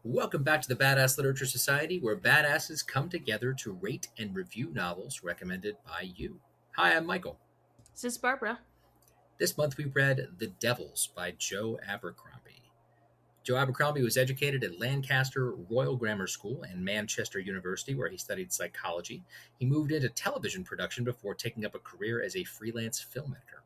Welcome back to the Badass Literature Society, where badasses come together to rate and review novels recommended by you. Hi, I'm Michael. This is Barbara. This month we read The Devils by Joe Abercrombie. Joe Abercrombie was educated at Lancaster Royal Grammar School and Manchester University, where he studied psychology. He moved into television production before taking up a career as a freelance film editor.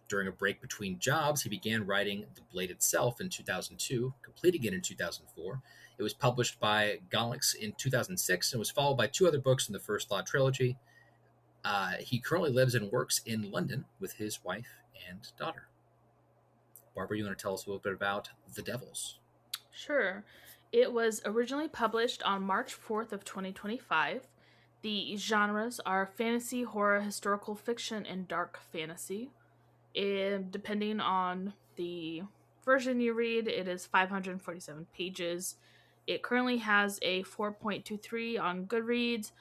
During a break between jobs, he began writing The Blade itself in 2002, completing it in 2004. It was published by Galax in 2006 and was followed by two other books in the First Law trilogy. He currently lives and works in London with his wife and daughter. Barbara, you want to tell us a little bit about The Devils? Sure. It was originally published on March 4th of 2025. The genres are fantasy, horror, historical fiction, and dark fantasy. And depending on the version you read, it is 547 pages. It currently has a 4.23 on Goodreads,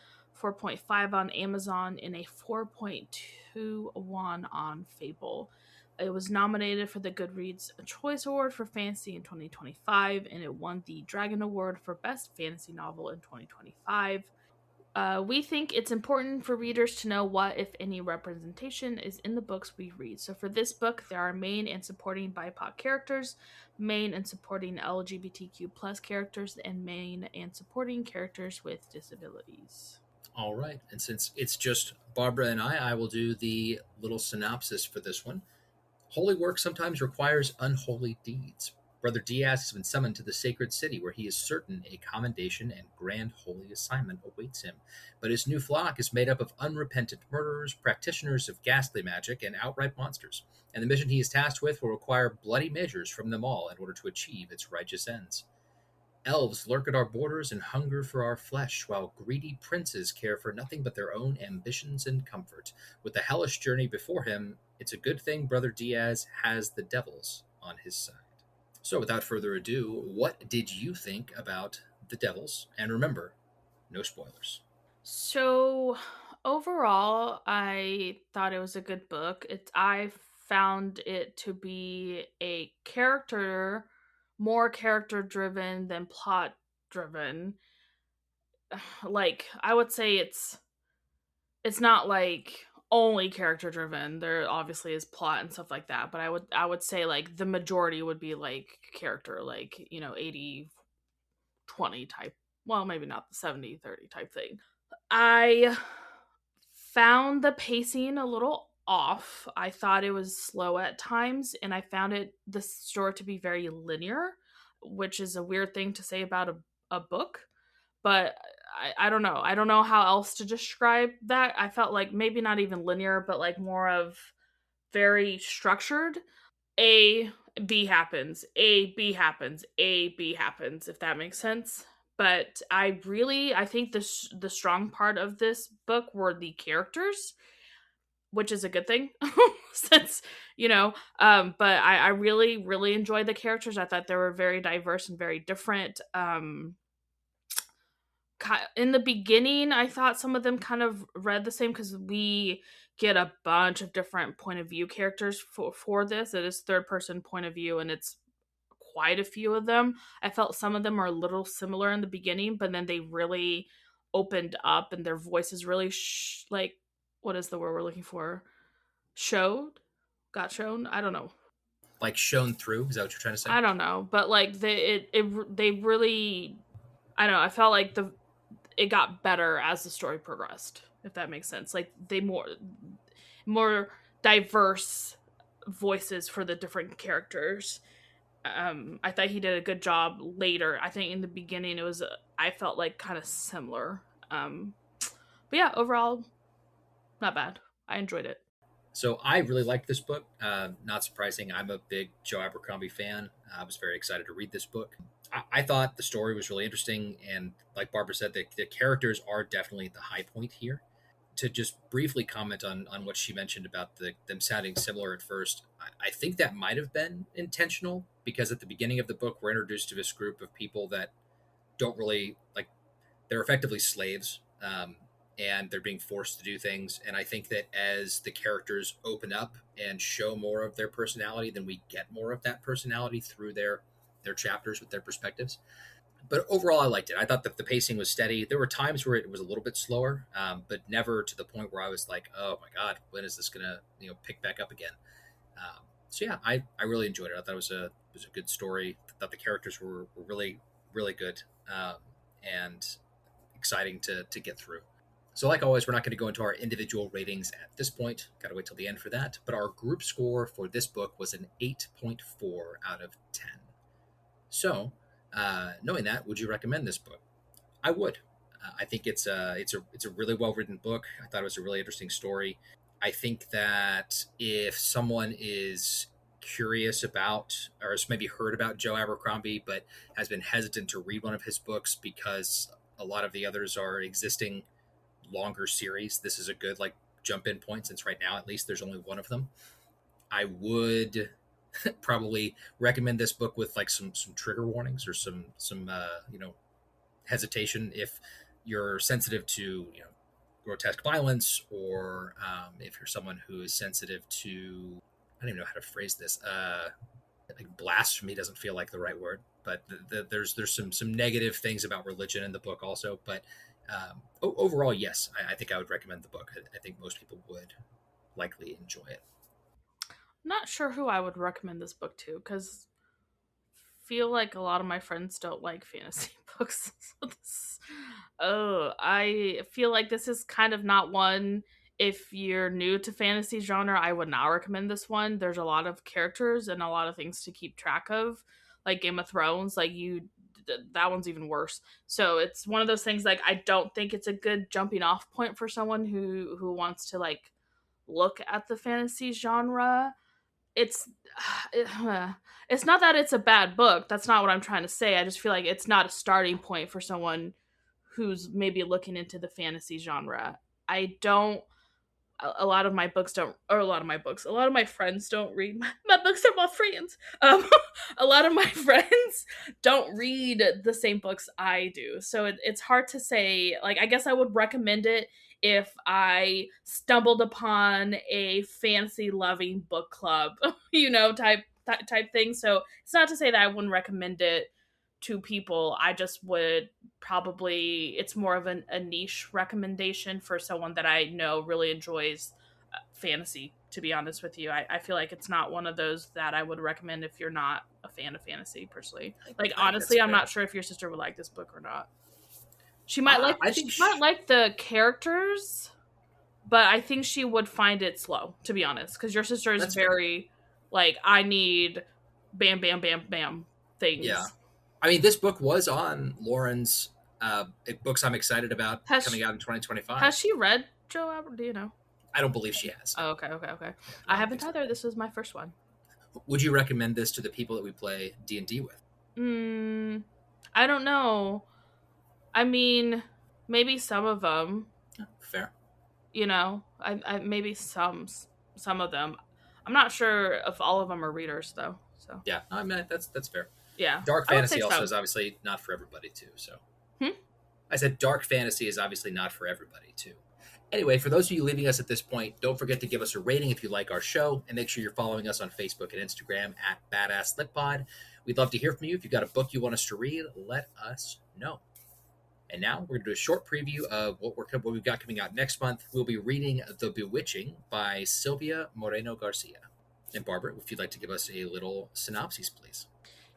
4.5 on Amazon, and a 4.21 on Fable. It was nominated for the Goodreads Choice Award for Fantasy in 2025, and it won the Dragon Award for Best Fantasy Novel in 2025. We think it's important for readers to know what, if any, representation is in the books we read. So for this book, there are main and supporting BIPOC characters, main and supporting LGBTQ plus characters, and main and supporting characters with disabilities. All right. And since it's just Barbara and I will do the little synopsis for this one. Holy work sometimes requires unholy deeds. Brother Diaz has been summoned to the sacred city where he is certain a commendation and grand holy assignment awaits him. But his new flock is made up of unrepentant murderers, practitioners of ghastly magic, and outright monsters. And the mission he is tasked with will require bloody measures from them all in order to achieve its righteous ends. Elves lurk at our borders and hunger for our flesh, while greedy princes care for nothing but their own ambitions and comfort. With the hellish journey before him, it's a good thing Brother Diaz has the devils on his side. So, without further ado, what did you think about The Devils? And remember, no spoilers. So overall, I thought it was a good book. I found it to be a more character driven than plot driven. Like I would say it's not like only character driven. There obviously is plot and stuff like that, but I would say like the majority would be like character, like, 80-20 type. Well, maybe not the 70-30 type thing. I found the pacing a little off. I thought it was slow at times, and I found the story to be very linear, which is a weird thing to say about a book. But I don't know. I don't know how else to describe that. I felt like maybe not even linear, but like more of very structured. A B happens, A B happens, A B happens, if that makes sense. But I think the strong part of this book were the characters, which is a good thing, since But I really really enjoyed the characters. I thought they were very diverse and very different. In the beginning, I thought some of them kind of read the same because we get a bunch of different point of view characters for this. It is third person point of view, and it's quite a few of them. I felt some of them are a little similar in the beginning, but then they really opened up, and their voices really like, what is the word we're looking for? Got shown. I don't know. Like shown through? Is that what you're trying to say? I don't know, but like they really, I don't know. I felt like it got better as the story progressed, if that makes sense. Like they more diverse voices for the different characters. I thought he did a good job later. I think in the beginning I felt like kind of similar. But yeah, overall, not bad. I enjoyed it. So I really liked this book. Not surprising. I'm a big Joe Abercrombie fan. I was very excited to read this book. I thought the story was really interesting. And like Barbara said, the characters are definitely the high point here. To just briefly comment on what she mentioned about them sounding similar at first, I think that might have been intentional because at the beginning of the book, we're introduced to this group of people that don't really like, they're effectively slaves. And they're being forced to do things. And I think that as the characters open up and show more of their personality, then we get more of that personality through their chapters with their perspectives. But overall, I liked it. I thought that the pacing was steady. There were times where it was a little bit slower, but never to the point where I was like, "Oh my god, when is this gonna pick back up again?" So yeah, I really enjoyed it. I thought it was a good story. I thought the characters were really really good, and exciting to get through. So like always, we're not going to go into our individual ratings at this point. Got to wait till the end for that. But our group score for this book was an 8.4 out of 10. So, knowing that, would you recommend this book? I would. I think it's a really well written book. I thought it was a really interesting story. I think that if someone is curious about or has maybe heard about Joe Abercrombie but has been hesitant to read one of his books because a lot of the others are existing longer series, this is a good like jump in point since right now at least there's only one of them. I would probably recommend this book with like some trigger warnings or some hesitation if you're sensitive to grotesque violence, or if you're someone who is sensitive to, I don't even know how to phrase this. Like blasphemy doesn't feel like the right word, but there's some negative things about religion in the book also. But overall, yes, I think I would recommend the book. I think most people would likely enjoy it. Not sure who I would recommend this book to, because feel like a lot of my friends don't like fantasy books. I feel like this is kind of not one. If you're new to fantasy genre, I would not recommend this one. There's a lot of characters and a lot of things to keep track of, like Game of Thrones. That one's even worse. So it's one of those things. Like, I don't think it's a good jumping off point for someone who wants to like look at the fantasy genre. It's it's not that it's a bad book. That's not what I'm trying to say. I just feel like it's not a starting point for someone who's maybe looking into the fantasy genre. I don't a lot of my books don't, or a lot of my friends don't read my books are my friends. A lot of my friends don't read the same books I do, so it's hard to say. Like, I guess I would recommend it if I stumbled upon a fancy loving book club, type thing. So it's not to say that I wouldn't recommend it to people. I just would probably, it's more of a niche recommendation for someone that I know really enjoys fantasy, to be honest with you. I feel like it's not one of those that I would recommend if you're not a fan of fantasy personally. Like, I think that's honestly, I'm fair. not sure if your sister would like this book or not. She might like I she think might like the characters, but I think she would find it slow, to be honest, because your sister is that's fair. very like, I need bam bam bam bam Yeah, things. I mean, this book was on Lauren's books I'm excited about Has coming out in 2025. has she read Joe Albert? Do you know? I don't believe she has. No, Oh, okay. yeah, no, I I don't think haven't so. either. This was my first one. Would you recommend this to the people that we play D&D with? Mm, I don't know. I mean, maybe some of them. Yeah, fair. I maybe some of them. I'm not sure if all of them are readers though. So Yeah, I mean that's fair. yeah, Dark I would say fantasy also some. is obviously not for everybody too. So Hmm? I said dark fantasy is obviously not for everybody too. Anyway, for those of you leaving us at this point, don't forget to give us a rating if you like our show, and make sure you're following us on Facebook and Instagram at Badass Lit Pod. We'd love to hear from you. If you've got a book you want us to read, let us know. And now we're going to do a short preview of what we've got coming out next month. We'll be reading The Bewitching by Sylvia Moreno Garcia. And Barbara, if you'd like to give us a little synopsis, please.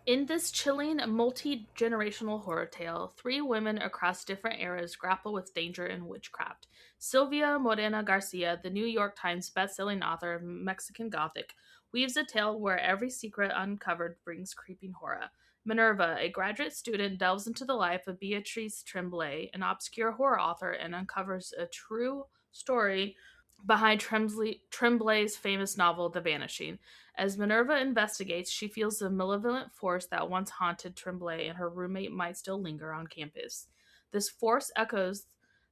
In this chilling, multi generational horror tale, three women across different eras grapple with danger and witchcraft. Sylvia Morena Garcia, the New York Times bestselling author of Mexican Gothic, weaves a tale where every secret uncovered brings creeping horror. Minerva, a graduate student, delves into the life of Beatrice Tremblay, an obscure horror author, and uncovers a true story behind Tremblay's famous novel, The Vanishing. As Minerva investigates, she feels the malevolent force that once haunted Tremblay and her roommate might still linger on campus. This force echoes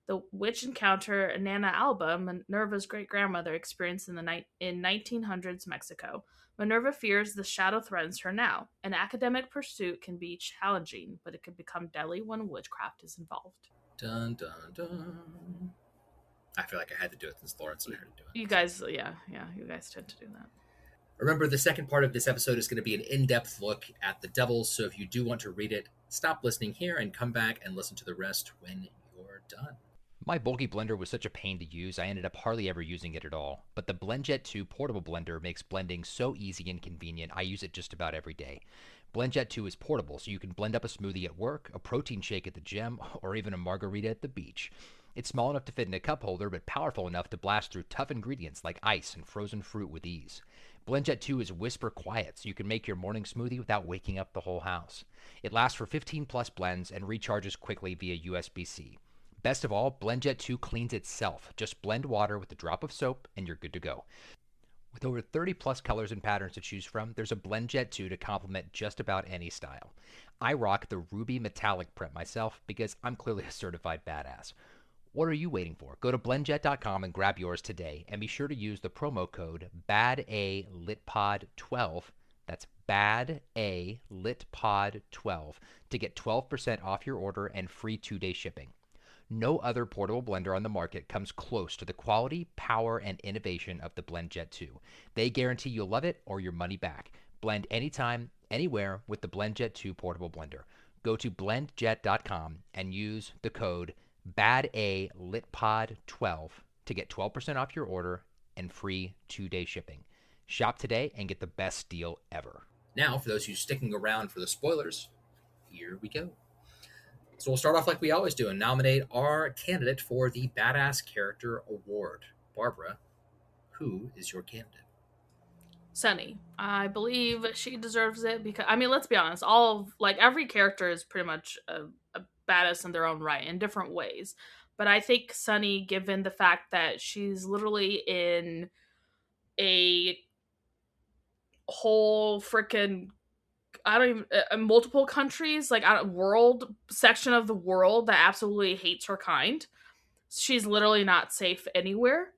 the witch encounter Nana Alba, Minerva's great grandmother, experienced in 1900s Mexico. Minerva fears the shadow threatens her now. An academic pursuit can be challenging, but it can become deadly when witchcraft is involved. Dun, dun, dun. I feel like I had to do it since Lauren said I had to do it. You guys, yeah, you guys tend to do that. Remember, the second part of this episode is going to be an in-depth look at the devils, so if you do want to read it, stop listening here and come back and listen to the rest when you're done. My bulky blender was such a pain to use, I ended up hardly ever using it at all. But the BlendJet 2 portable blender makes blending so easy and convenient, I use it just about every day. BlendJet 2 is portable, so you can blend up a smoothie at work, a protein shake at the gym, or even a margarita at the beach. It's small enough to fit in a cup holder, but powerful enough to blast through tough ingredients like ice and frozen fruit with ease. BlendJet 2 is whisper quiet, so you can make your morning smoothie without waking up the whole house. It lasts for 15 plus blends and recharges quickly via USB-C. Best of all, BlendJet 2 cleans itself. Just blend water with a drop of soap and you're good to go. With over 30 plus colors and patterns to choose from, there's a BlendJet 2 to complement just about any style. I rock the ruby metallic print myself because I'm clearly a certified badass. What are you waiting for? Go to blendjet.com and grab yours today, and be sure to use the promo code BADALitPod12. That's BADALitPod12 to get 12% off your order and free 2-day shipping. No other portable blender on the market comes close to the quality, power, and innovation of the BlendJet 2. They guarantee you'll love it or your money back. Blend anytime, anywhere with the BlendJet 2 portable blender. Go to blendjet.com and use the code BADALitPod12 to get 12% off your order and free 2-day shipping. Shop today and get the best deal ever. Now, for those of you sticking around for the spoilers, here we go. So we'll start off like we always do and nominate our candidate for the Badass Character Award. Barbara, who is your candidate? Sunny. I believe she deserves it because, I mean, let's be honest, all of, like, every character is pretty much a badass in their own right in different ways. But I think Sunny, given the fact that she's literally in a whole freaking, I don't even, multiple countries, like a world section of the world that absolutely hates her kind. She's literally not safe anywhere.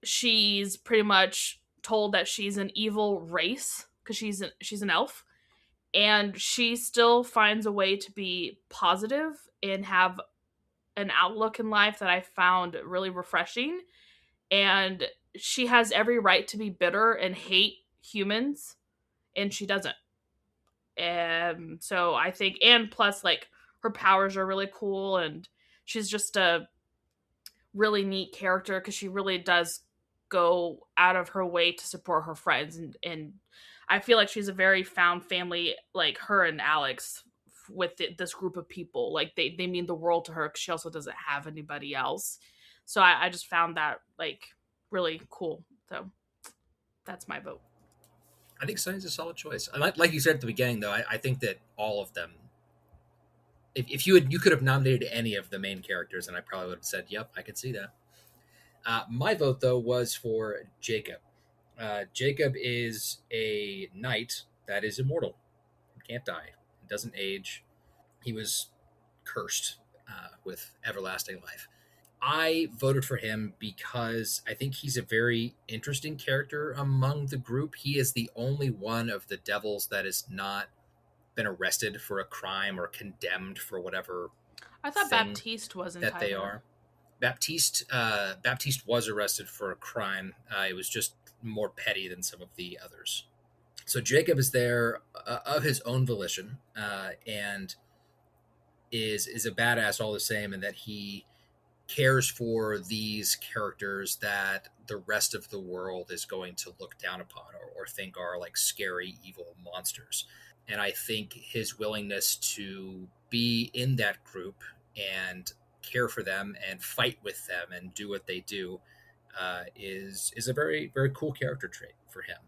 She's pretty much told that she's an evil race because she's an elf, and she still finds a way to be positive and have an outlook in life that I found really refreshing. And she has every right to be bitter and hate humans, and she doesn't. So I think, and plus, like, her powers are really cool, and she's just a really neat character because she really does go out of her way to support her friends, and I feel like she's a very found family, like her and Alex, with this group of people. Like, they mean the world to her because she also doesn't have anybody else. So I just found that, like, really cool. So that's my vote. I think Sunny's a solid choice. And like you said at the beginning, though, I think that all of them, if you could have nominated any of the main characters, and I probably would have said, yep, I could see that. My vote, though, was for Jacob. Jacob is a knight that is immortal, can't die, doesn't age. He was cursed with everlasting life. I voted for him because I think he's a very interesting character among the group. He is the only one of the devils that has not been arrested for a crime or condemned for whatever. I thought Baptiste wasn't that they are. Baptiste was arrested for a crime. It was just more petty than some of the others. So Jacob is there of his own volition, and is a badass all the same, and that he cares for these characters that the rest of the world is going to look down upon or think are like scary, evil monsters. And I think his willingness to be in that group and care for them and fight with them and do what they do is a very, very cool character trait for him.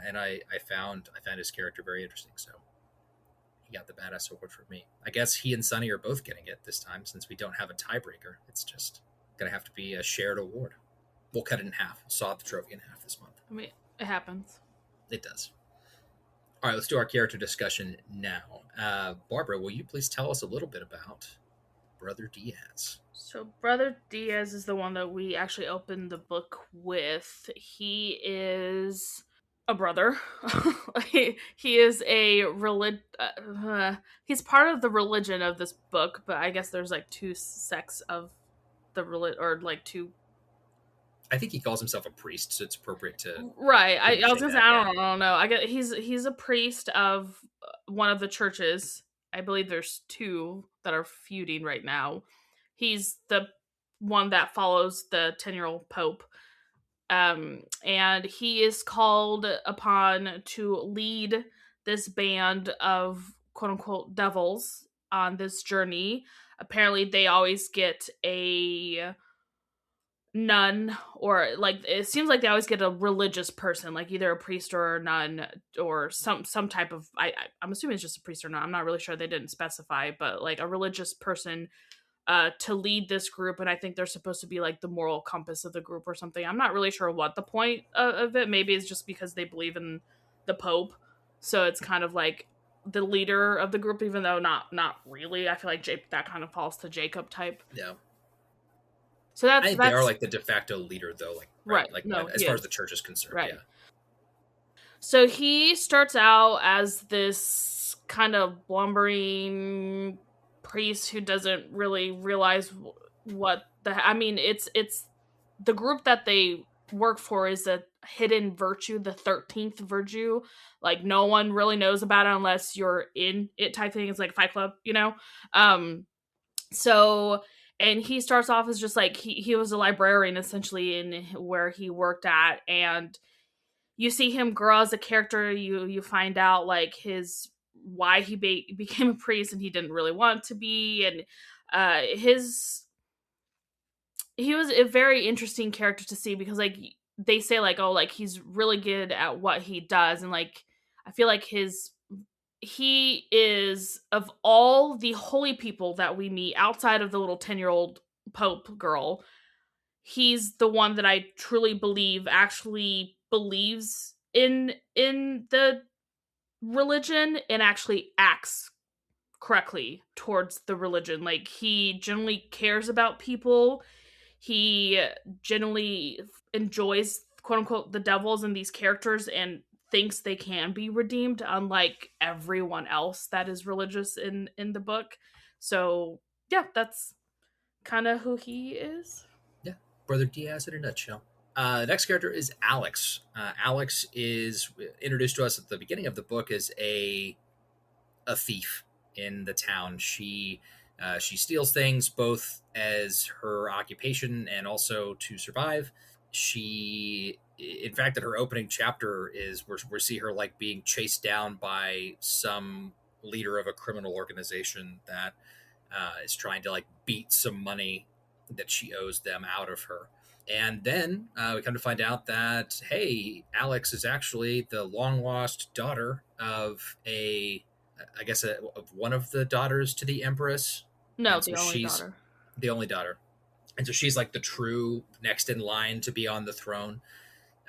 And I found his character very interesting. So he got the badass award for me. I guess he and Sunny are both getting it this time since we don't have a tiebreaker. It's just going to have to be a shared award. We'll cut it in half. We'll saw the trophy in half this month. I mean, it happens. It does. All right, let's do our character discussion now. Barbara, will you please tell us a little bit about Brother Diaz? So Brother Diaz is the one that we actually opened the book with. He is a brother. he is a he's part of the religion of this book, but I guess there's like two sects of the religion, or like two I think he calls himself a priest, so it's appropriate to Right. I was say gonna say that. I don't know. I get he's a priest of one of the churches. I believe there's two that are feuding right now. He's the one that follows the 10-year-old pope. And he is called upon to lead this band of quote unquote devils on this journey. Apparently they always get a nun, or like it seems like they always get a religious person, like either a priest or a nun or some type of I'm assuming it's just a priest or nun. I'm not really sure, they didn't specify, but like a religious person to lead this group. And I think they're supposed to be like the moral compass of the group or something. I'm not really sure what the point of it. Maybe it's just because they believe in the pope, so it's kind of like the leader of the group, even though not really. I feel like that kind of falls to Jacob type. Yeah. So I that's think they are like the de facto leader, though. Like right. Like No, as far as the church is concerned. right. Yeah. So he starts out as this kind of blumbering priest who doesn't really realize what I mean, it's the group that they work for is a hidden virtue, the 13th virtue. Like no one really knows about it unless you're in it type thing. It's like Fight Club, you know? So and he starts off as just like he was a librarian essentially in where he worked at, and you see him grow as a character. You find out like his why he became a priest, and he didn't really want to be, and he was a very interesting character to see, because like they say like, oh, like he's really good at what he does, and like I feel like he is, of all the holy people that we meet outside of the little 10-year-old pope girl, he's the one that I truly believe actually believes in the religion and actually acts correctly towards the religion. Like he generally cares about people. He generally enjoys quote unquote the devils and these characters and thinks they can be redeemed, unlike everyone else that is religious in the book. So yeah, that's kind of who he is. Yeah. Brother Diaz in a nutshell. The next character is Alex. Alex is introduced to us at the beginning of the book as a thief in the town. She steals things both as her occupation and also to survive. She, in fact, in her opening chapter is we see her like being chased down by some leader of a criminal organization that is trying to like beat some money that she owes them out of her. And then we come to find out that, hey, Alex is actually the long lost daughter of of one of the daughters to the Empress. No, And so the only she's daughter. the only daughter. And so she's like the true next in line to be on the throne.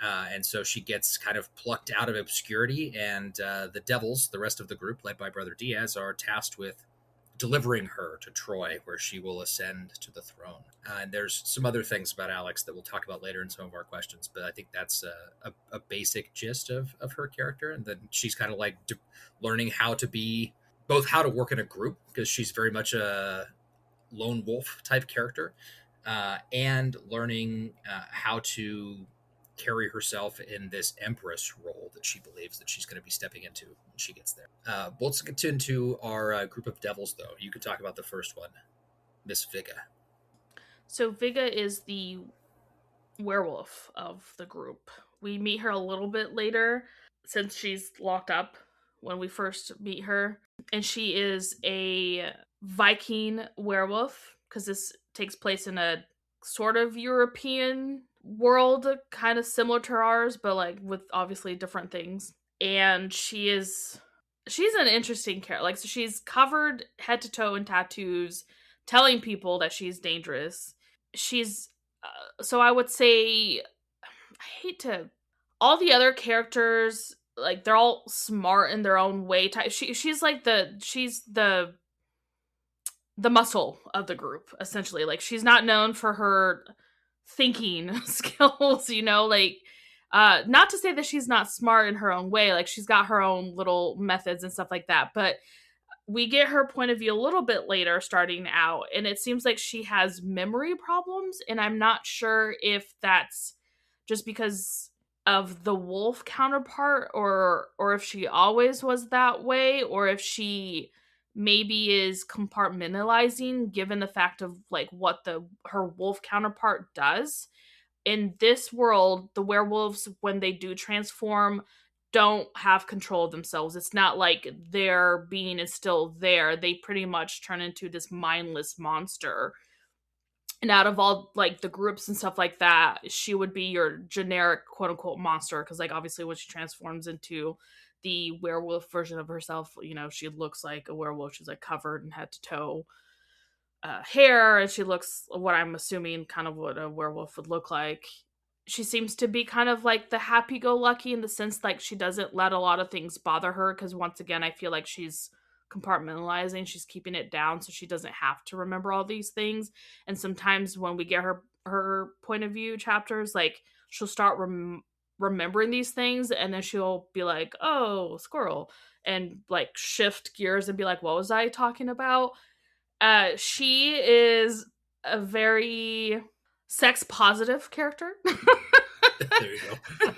And so she gets kind of plucked out of obscurity, and the devils, the rest of the group, led by Brother Diaz, are tasked with delivering her to Troy, where she will ascend to the throne. And there's some other things about Alex that we'll talk about later in some of our questions, but I think that's a basic gist of her character. And then she's kind of like learning how to be both how to work in a group, because she's very much a lone wolf type character, and learning how to carry herself in this empress role that she believes that she's going to be stepping into when she gets there. Let's get into our group of devils, though. You could talk about the first one, Miss Viga. So Viga is the werewolf of the group. We meet her a little bit later, since she's locked up when we first meet her. And she is a Viking werewolf, because this takes place in a sort of European world, kind of similar to ours, but like with obviously different things. And she's an interesting character. Like, so she's covered head to toe in tattoos, telling people that she's dangerous. She's so I would say, I hate to, all the other characters, like they're all smart in their own way. She's the muscle of the group, essentially. Like, she's not known for her thinking skills, like not to say that she's not smart in her own way. Like, she's got her own little methods and stuff like that, but we get her point of view a little bit later starting out, and it seems like she has memory problems, and I'm not sure if that's just because of the wolf counterpart, or if she always was that way, or if she maybe is compartmentalizing given the fact of like what the her wolf counterpart does. In this world, the werewolves, when they do transform, don't have control of themselves. It's not like their being is still there. They pretty much turn into this mindless monster. And out of all like the groups and stuff like that, she would be your generic quote unquote monster. Because like obviously when she transforms into the werewolf version of herself, you know, she looks like a werewolf. She's like covered in head to toe hair, and she looks what I'm assuming kind of what a werewolf would look like. She seems to be kind of like the happy-go-lucky in the sense like she doesn't let a lot of things bother her, because once again I feel like she's compartmentalizing, she's keeping it down so she doesn't have to remember all these things. And sometimes when we get her point of view chapters, like she'll start remembering these things, and then she'll be like, oh, squirrel, and like shift gears and be like, what was I talking about? She is a very sex positive character. There you go.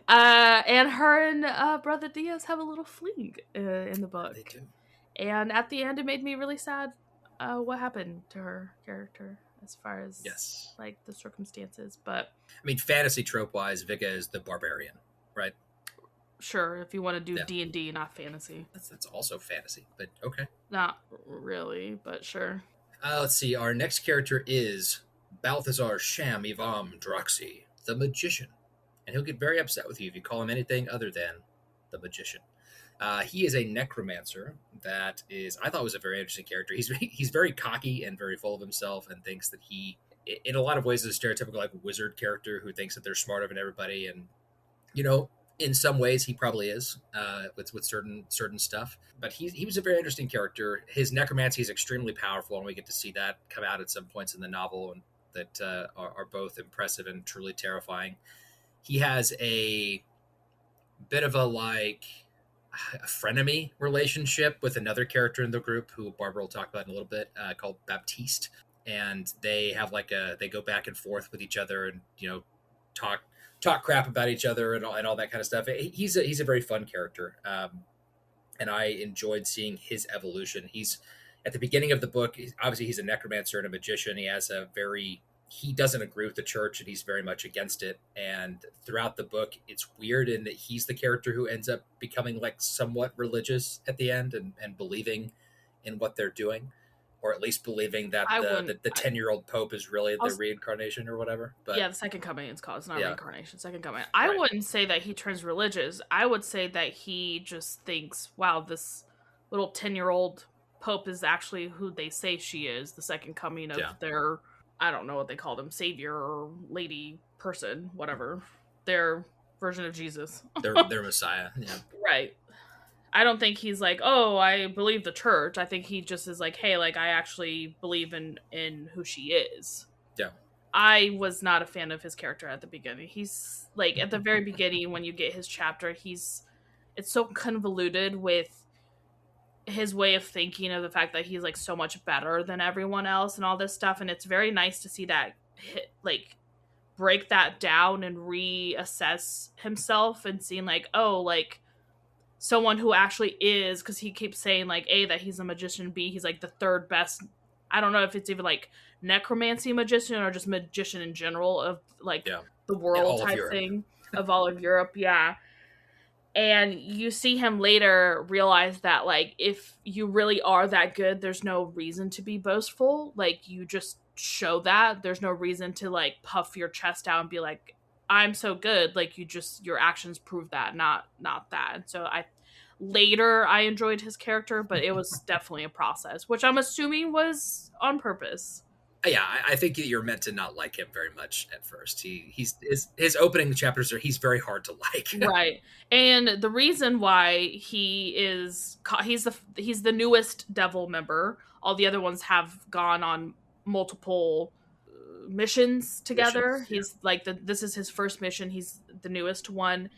And her and Brother Diaz have a little fling in the book. They do. And at the end, it made me really sad what happened to her character as far as Yes. like the circumstances. But I mean, fantasy trope wise, Vika is the barbarian, right? sure, if you want to do Yeah. D&D, not fantasy. That's also fantasy, but okay. Not really, but sure. Let's see. Our next character is Balthazar Sham Ivam Droxy, the magician. And he'll get very upset with you if you call him anything other than the magician. He is a necromancer that is, I thought was a very interesting character. He's very cocky and very full of himself and thinks that he, in a lot of ways, is a stereotypical like wizard character who thinks that they're smarter than everybody. And, you know, in some ways he probably is with certain stuff. But he was a very interesting character. His necromancy is extremely powerful, and we get to see that come out at some points in the novel, and that are both impressive and truly terrifying. He has a bit of a frenemy relationship with another character in the group who Barbara will talk about in a little bit, called Baptiste, and they have they go back and forth with each other, and talk crap about each other and all that kind of stuff. He's a very fun character, and I enjoyed seeing his evolution. He's at the beginning of the book. Obviously, he's a necromancer and a magician. He doesn't agree with the church, and he's very much against it. And throughout the book, it's weird in that he's the character who ends up becoming like somewhat religious at the end and believing in what they're doing, or at least believing that the 10-year-old Pope is really the reincarnation or whatever. But yeah, the second coming it's called. It's not reincarnation. Second coming. I wouldn't say that he turns religious. I would say that he just thinks, wow, this little 10-year-old Pope is actually who they say she is, the second coming of their, I don't know what they call them, savior or lady person, whatever. Their version of Jesus. their Messiah. Yeah. Right. I don't think he's like, oh, I believe the church. I think he just is like, hey, like I actually believe in who she is. Yeah. I was not a fan of his character at the beginning. He's like at the very beginning when you get his chapter, it's so convoluted with his way of thinking of the fact that he's like so much better than everyone else and all this stuff, and it's very nice to see that break that down and reassess himself and seeing like, oh, like someone who actually is, because he keeps saying like A, that he's a magician, B, he's like the third best, I don't know if it's even like necromancy magician or just magician in general of like the world type thing of all of Europe. Yeah. And you see him later realize that, like, if you really are that good, there's no reason to be boastful. Like, you just show that. There's no reason to, like, puff your chest out and be like, I'm so good. Like, your actions prove that, not that. And so later I enjoyed his character, but it was definitely a process, which I'm assuming was on purpose. Yeah, I think you're meant to not like him very much at first. His opening chapters he's very hard to like. Right. And the reason why he's the newest devil member. All the other ones have gone on multiple missions together. He's like this is his first mission. He's the newest one.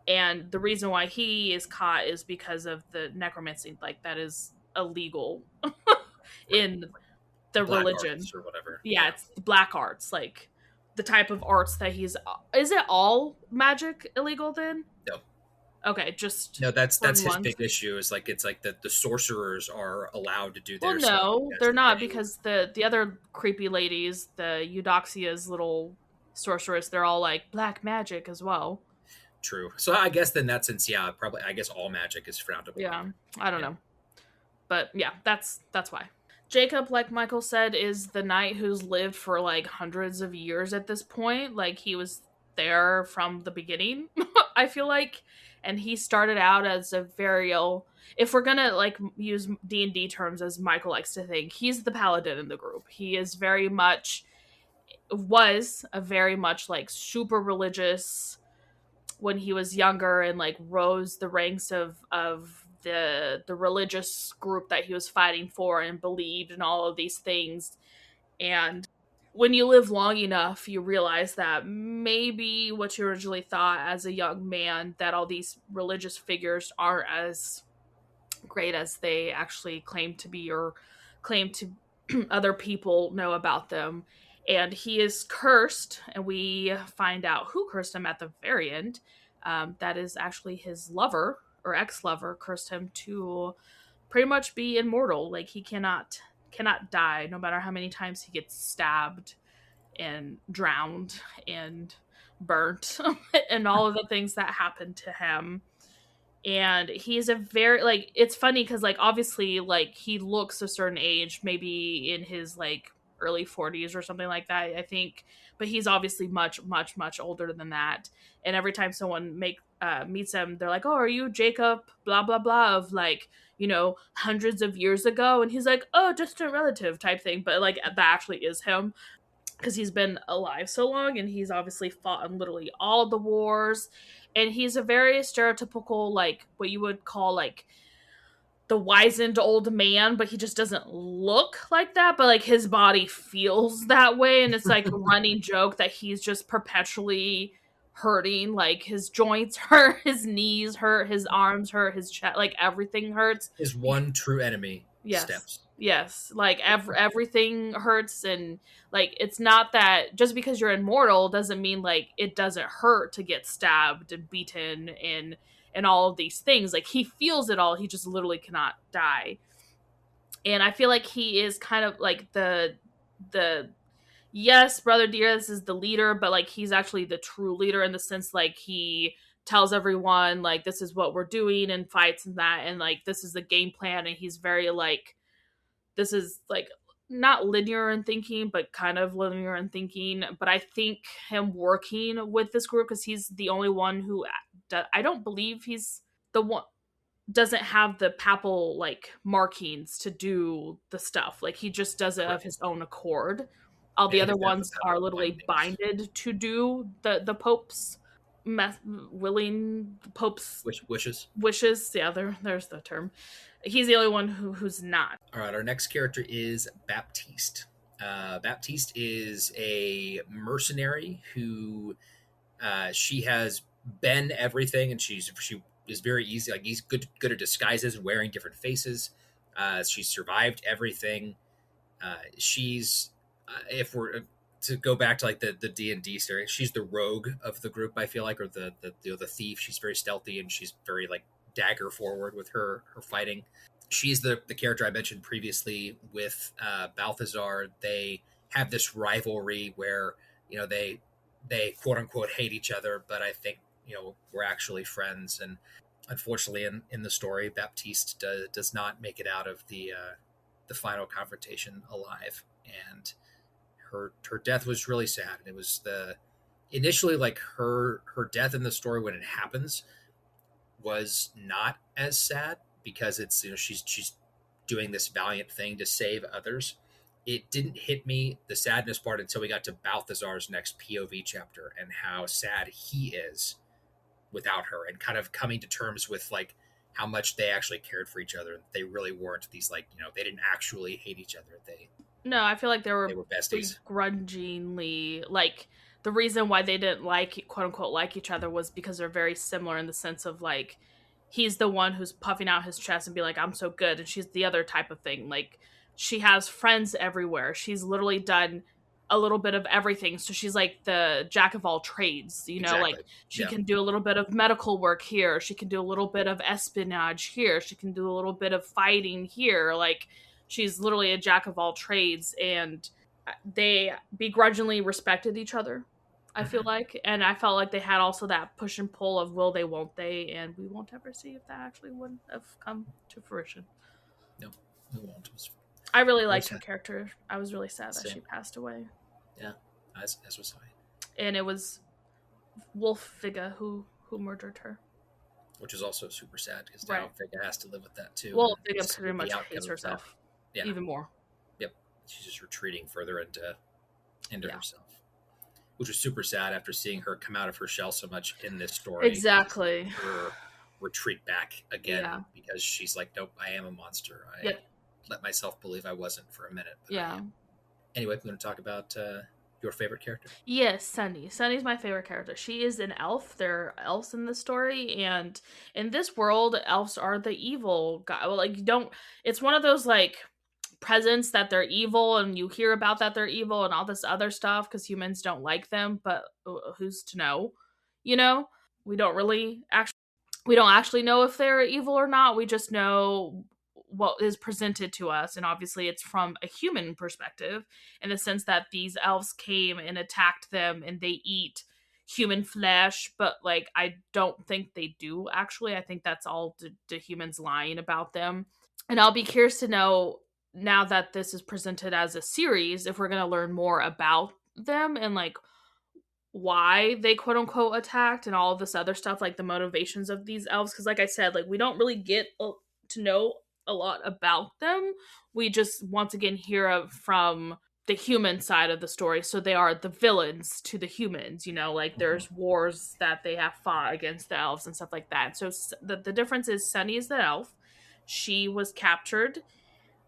And the reason why he is caught is because of the necromancy. Like, that is illegal in the Black religion. arts or whatever. Yeah, it's the black arts, like the type of arts that he's. Is it all magic illegal then? No. Okay, just No, that's certain his ones. big issue. Is like it's like the sorcerers are allowed to do Well, their stuff. no, because they're not, they- because the other creepy ladies, the Eudoxia's little sorceress, they're all like black magic as well. True. So I guess then that sense, yeah, probably I guess all magic is frowned upon. Yeah, I don't Yeah. know, but yeah, that's why. Jacob, like Michael said, is the knight who's lived for like hundreds of years at this point. Like, he was there from the beginning, I feel like. And he started out as a very if we're gonna like use D&D terms, as Michael likes to think, he's the paladin in the group. He is was a very much like super religious when he was younger, and like rose the ranks of the religious group that he was fighting for, and believed in all of these things. And when you live long enough, you realize that maybe what you originally thought as a young man, that all these religious figures aren't as great as they actually claim to be, or claim to other people know about them. And he is cursed, and we find out who cursed him at the very end. That is actually his lover, or ex-lover, cursed him to pretty much be immortal. Like, he cannot die, no matter how many times he gets stabbed and drowned and burnt and all of the things that happened to him. And he's a very, like, it's funny because, like, obviously, like, he looks a certain age, maybe in his like early 40s or something like that, I think, but he's obviously much older than that. And every time someone meets him, they're like, oh, are you Jacob blah blah blah of, like, hundreds of years ago? And he's like, oh, distant relative type thing, but like, that actually is him, because he's been alive so long, and he's obviously fought in literally all the wars. And he's a very stereotypical, like, what you would call like the wizened old man, but he just doesn't look like that, but like his body feels that way. And it's like a running joke that he's just perpetually hurting. Like, his joints hurt, his knees hurt, his arms hurt, his chest, like everything hurts. His one true enemy, Yes. steps. Yes. Like, everything hurts. And like, it's not that just because you're immortal doesn't mean like it doesn't hurt to get stabbed and beaten and all of these things. Like, he feels it all. He just literally cannot die. And I feel like he is kind of like the yes, Brother Diaz is the leader, but like, he's actually the true leader, in the sense like he tells everyone like, this is what we're doing, and fights and that, and like, this is the game plan. And he's very like, this is like not linear in thinking, but kind of linear in thinking. But I think him working with this group, because he's the only one who, I don't believe he's the one, doesn't have the papal like markings to do the stuff. Like, he just does it of his own accord. All the other ones are literally binded to do the Pope's willing, Pope's wishes. Yeah, there's the term. He's the only one who's not. All right, our next character is Baptiste. Baptiste is a mercenary who she has been everything, and she is very easy. Like, he's good at disguises and wearing different faces. She's survived everything. She's if we're to go back to like the D&D series, she's the rogue of the group, I feel like, or the thief. She's very stealthy, and she's very like dagger forward with her fighting. She's the character I mentioned previously with Balthazar. They have this rivalry where they quote unquote hate each other, but I think we're actually friends. And unfortunately, in the story, Baptiste does not make it out of the final confrontation alive, and her death was really sad. It was initially like her death in the story when it happens was not as sad, because it's she's doing this valiant thing to save others. It didn't hit me, the sadness part, until we got to Balthazar's next POV chapter, and how sad he is without her, and kind of coming to terms with like how much they actually cared for each other. They really weren't these like they didn't actually hate each other. No, I feel like they were besties. begrudgingly, like, the reason why they didn't like, quote unquote, like each other was because they're very similar in the sense of like, he's the one who's puffing out his chest and be like, I'm so good. And she's the other type of thing. Like, she has friends everywhere. She's literally done a little bit of everything. So she's like the jack of all trades, you know, Exactly. like she Yeah. can do a little bit of medical work here. She can do a little bit of espionage here. She can do a little bit of fighting here. Like, she's literally a jack of all trades. And they begrudgingly respected each other, I feel like. And I felt like they had also that push and pull of will they, won't they, and we won't ever see if that actually would have come to fruition. No, we won't. I really liked her character. I was really sad that Same. she passed away. Yeah, as was I. And it was Wolf-Vigga who murdered her. Which is also super sad because now Vigga has to live with that too. Wolf-Vigga pretty much hates herself even more. Yep, she's just retreating further into herself, which was super sad after seeing her come out of her shell so much in this story. Exactly. Her retreat back again because she's like, nope, I am a monster. I let myself believe I wasn't for a minute. But anyway, we're going to talk about your favorite character. Yes, Sunny. Sunny's my favorite character. She is an elf. There are elves in the story, and in this world, elves are the evil guy. Well, like, you don't. It's one of those like presents that they're evil, and you hear about that they're evil and all this other stuff because humans don't like them. But who's to know? You know, we don't actually know if they're evil or not. We just know what is presented to us, and obviously it's from a human perspective in the sense that these elves came and attacked them and they eat human flesh, but like I don't think they do actually. I think that's all the humans lying about them. And I'll be curious to know, now that this is presented as a series, if we're going to learn more about them and like why they quote unquote attacked and all of this other stuff, like the motivations of these elves. Because like I said, like we don't really get to know a lot about them. We just once again hear from the human side of the story. So they are the villains to the humans, you know, like there's wars that they have fought against the elves and stuff like that. So the difference is Sunny is the elf. She was captured,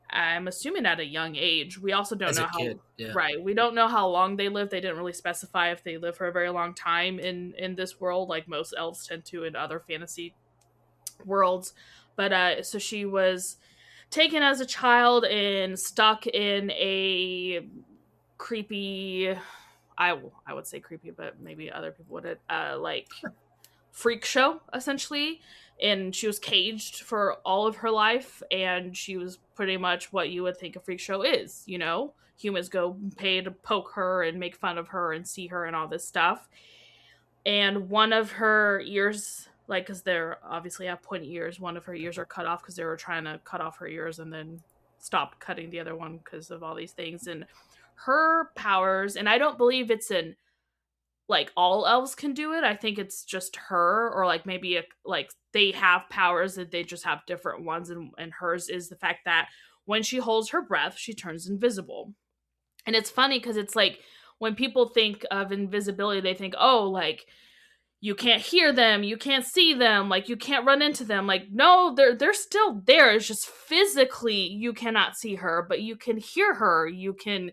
I'm assuming at a young age. We also don't know how right. We don't know how long they live. They didn't really specify if they live for a very long time in this world, like most elves tend to in other fantasy worlds. But so she was taken as a child and stuck in a creepy, I would say creepy, but maybe other people would like freak show essentially. And she was caged for all of her life, and she was pretty much what you would think a freak show is, you know? Humans go pay to poke her and make fun of her and see her and all this stuff. And one of her ears, like, because they're obviously have pointy ears, one of her ears are cut off because they were trying to cut off her ears and then stopped cutting the other one because of all these things. And her powers, and I don't believe it's in like all elves can do it. I think it's just her, or like maybe like they have powers that they just have different ones, and hers is the fact that when she holds her breath, she turns invisible. And it's funny because it's like when people think of invisibility, they think, oh, like you can't hear them, you can't see them, like you can't run into them. Like, no, they're still there. It's just physically you cannot see her, but you can hear her. You can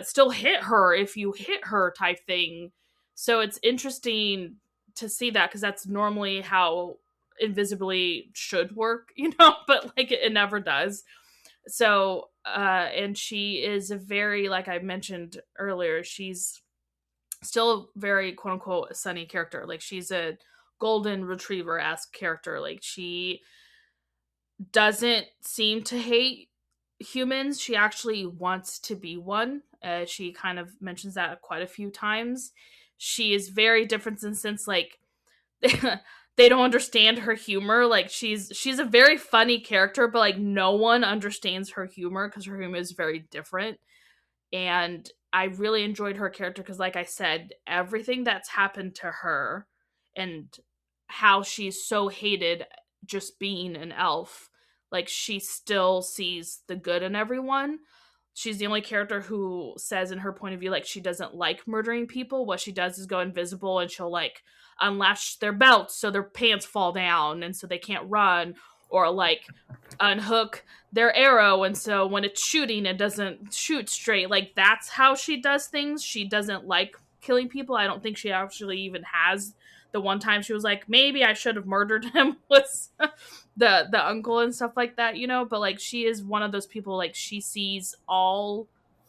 still hit her if you hit her type thing. So it's interesting to see that because that's normally how invisibility should work, you know, but like it never does. So and she is a very, like I mentioned earlier, she's still a very quote unquote Sunny character. Like she's a golden retriever-esque character. Like she doesn't seem to hate humans. She actually wants to be one. She kind of mentions that quite a few times. She is very different in the sense like they don't understand her humor. Like she's a very funny character, but like no one understands her humor because her humor is very different. And I really enjoyed her character because, like I said, everything that's happened to her and how she's so hated just being an elf, like she still sees the good in everyone. She's the only character who says in her point of view, like she doesn't like murdering people. What she does is go invisible and she'll like unlatch their belts so their pants fall down and so they can't run, or like unhook their arrow and so when it's shooting it doesn't shoot straight. Like that's how she does things. She doesn't like killing people. I don't think she actually even has. The one time she was like, maybe I should have murdered him was the uncle and stuff like that, you know? But, like, she is one of those people, like, she sees all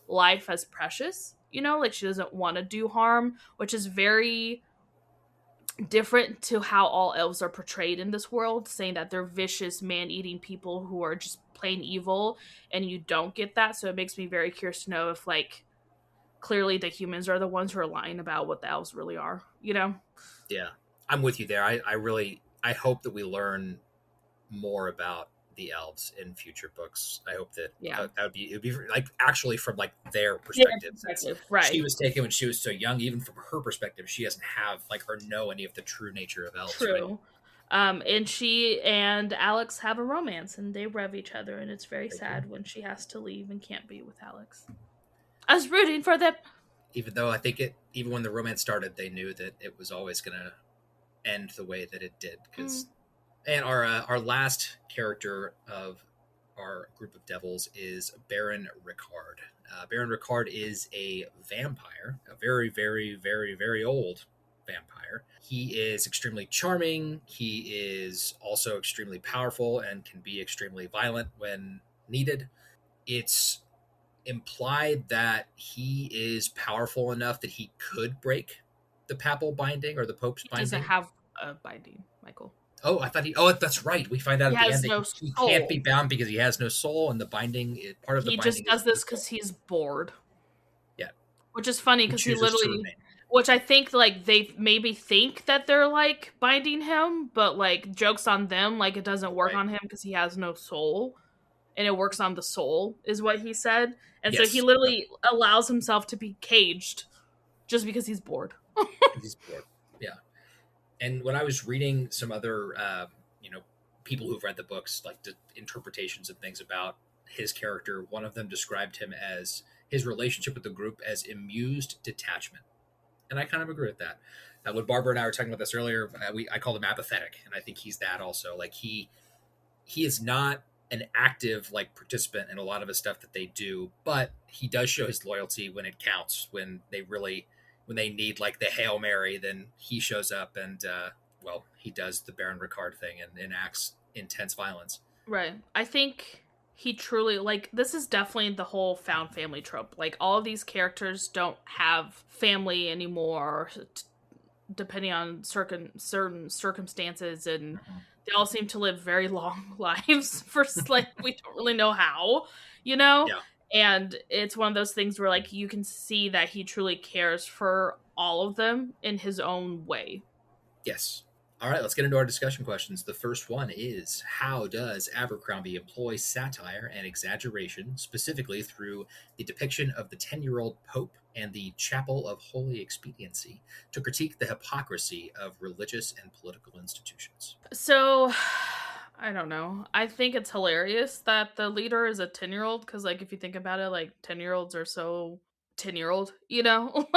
life as precious, you know? Like, she doesn't want to do harm, which is very different to how all elves are portrayed in this world, saying that they're vicious, man-eating people who are just plain evil, and you don't get that. So it makes me very curious to know if, like, clearly the humans are the ones who are lying about what the elves really are, you know? Yeah, I'm with you there. I hope that we learn more about the elves in future books. I hope that Yeah. it would be like actually from like their Yeah, perspective. right. She was taken when she was so young. Even from her perspective, she doesn't have like or know any of the true nature of elves. Right? True. And she and Alex have a romance, and they rev each other, and it's very They sad do. when she has to leave and can't be with Alex. I was rooting for them. Even though I think even when the romance started, they knew that it was always going to end the way that it did. Because and our last character of our group of devils is Baron Ricard. Baron Ricard is a vampire, a very, very, very, very old vampire. He is extremely charming. He is also extremely powerful and can be extremely violent when needed. It's implied that he is powerful enough that he could break the papal binding or the pope's He doesn't binding. have a binding, Michael. Oh, I thought he. Oh, that's right. We find out He at the has end that no he can't soul. be bound because he has no soul, and the binding part of the He binding just is does this his soul. because he's bored. Yeah, Which is funny he because he chooses to literally, remain. which I think, like, they maybe think that they're, like, binding him, but, like, joke's on them. Like, it doesn't work Right. on him because he has no soul. And it works on the soul, is what he said. And so he Yes. literally allows himself to be caged just because he's bored. He's bored. Yeah. And when I was reading some other, people who've read the books, like the interpretations and things about his character, one of them described him as his relationship with the group as amused detachment, and I kind of agree with that. When Barbara and I were talking about this earlier, I called him apathetic, and I think he's that also. Like he is not an active like participant in a lot of the stuff that they do, but he does show his loyalty when it counts. When they need like the Hail Mary, then he shows up and he does the Baron Ricard thing and enacts intense violence. Right. I think he truly, like, this is definitely the whole found family trope. Like, all of these characters don't have family anymore, depending on certain circumstances, and they all seem to live very long lives for, like, we don't really know how, you know? Yeah. And it's one of those things where, like, you can see that he truly cares for all of them in his own way. Yes. All right, let's get into our discussion questions. The first one is: how does Abercrombie employ satire and exaggeration, specifically through the depiction of the 10-year-old Pope and the Chapel of Holy Expediency, to critique the hypocrisy of religious and political institutions? So, I don't know. I think it's hilarious that the leader is a 10-year-old because, like, if you think about it, like, 10-year-olds are so 10-year-old, you know?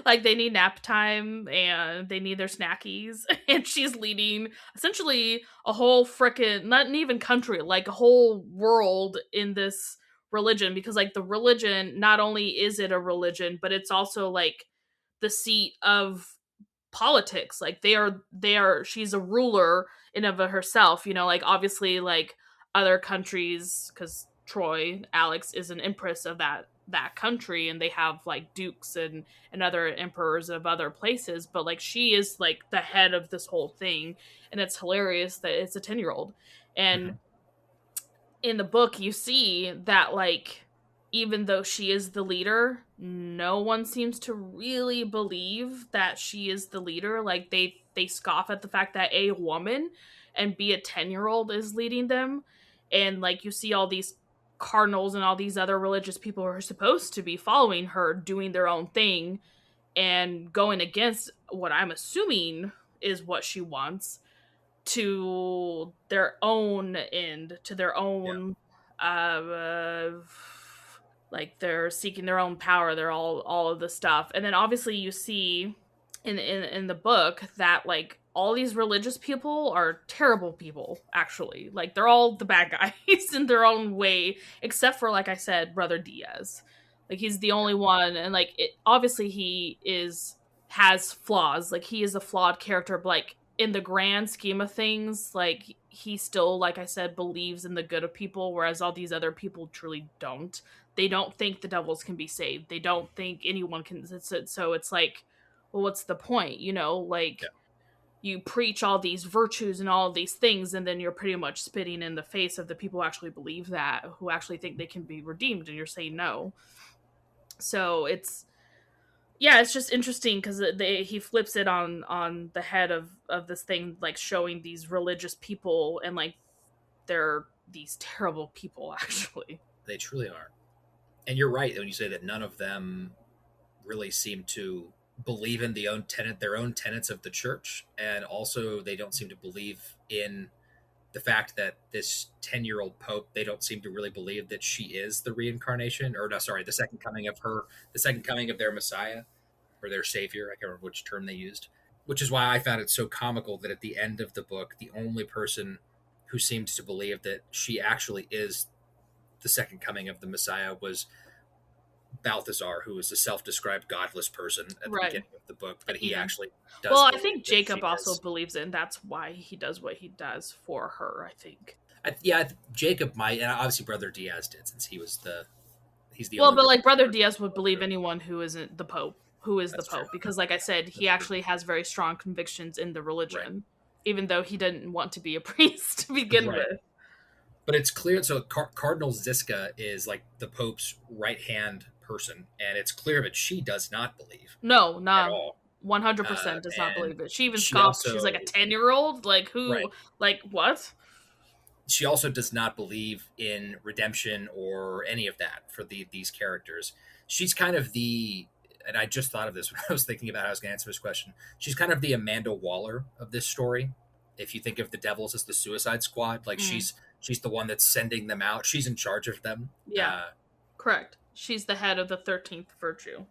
Like, they need nap time and they need their snackies, and she's leading essentially a whole frickin', not even country, like a whole world in this religion, because, like, the religion, not only is it a religion, but it's also, like, the seat of politics. Like, they are she's a ruler in of herself, you know, like, obviously, like, other countries, because Troy, Alex, is an empress of that country, and they have, like, dukes and other emperors of other places, but, like, she is, like, the head of this whole thing, and it's hilarious that it's a 10-year-old. And in the book you see that, like, even though she is the leader, no one seems to really believe that she is the leader. Like, they scoff at the fact that a woman and be a 10-year-old is leading them. And, like, you see all these cardinals and all these other religious people who are supposed to be following her doing their own thing and going against what I'm assuming is what she wants, to their own end, to their Yeah. own like, they're seeking their own power, they're all of the stuff. And then obviously you see in the book that, like, all these religious people are terrible people, actually. Like, they're all the bad guys in their own way, except for, like I said, Brother Diaz. Like, he's the only one, and like obviously has flaws. Like, he is a flawed character, but like in the grand scheme of things, like he still, like I said, believes in the good of people, whereas all these other people truly don't. They don't think the devils can be saved. They don't think anyone can. So it's like, well, what's the point? Like, Yeah. you preach all these virtues and all of these things, and then you're pretty much spitting in the face of the people who actually believe that, who actually think they can be redeemed, and you're saying no. So it's just interesting because he flips it on the head of this thing, like showing these religious people, and like they're these terrible people actually. They truly are. And you're right when you say that none of them really seem to believe in their own tenets of the church, and also they don't seem to believe in the fact that this 10-year-old pope, they don't seem to really believe that she is the reincarnation, or no, sorry, the second coming of their Messiah or their savior. I can't remember which term they used, which is why I found it so comical that at the end of the book, the only person who seemed to believe that she actually is the second coming of the Messiah was Balthazar, who is a self-described godless person at the beginning of the book, but he actually does. Well, I think Jacob also believes it, and that's why he does what he does for her, I think. Jacob might, and obviously Brother Diaz did, since he's the well, but like Brother Diaz would believe anyone who isn't the Pope, the Pope, true. Because like I said, he actually has very strong convictions in the religion, right. Even though he didn't want to be a priest to begin with. But it's clear, so Cardinal Ziska is like the Pope's right-hand person, and it's clear that she does not believe. No, not at all. 100% does not believe it. She even scoffs. She's like a 10-year-old? Like, who? Right. Like, what? She also does not believe in redemption or any of that for these characters. She's kind of and I just thought of this when I was thinking about how I was going to answer this question. She's kind of the Amanda Waller of this story. If you think of the Devils as the Suicide Squad, like she's the one that's sending them out. She's in charge of them. Yeah, correct. She's the head of the 13th virtue.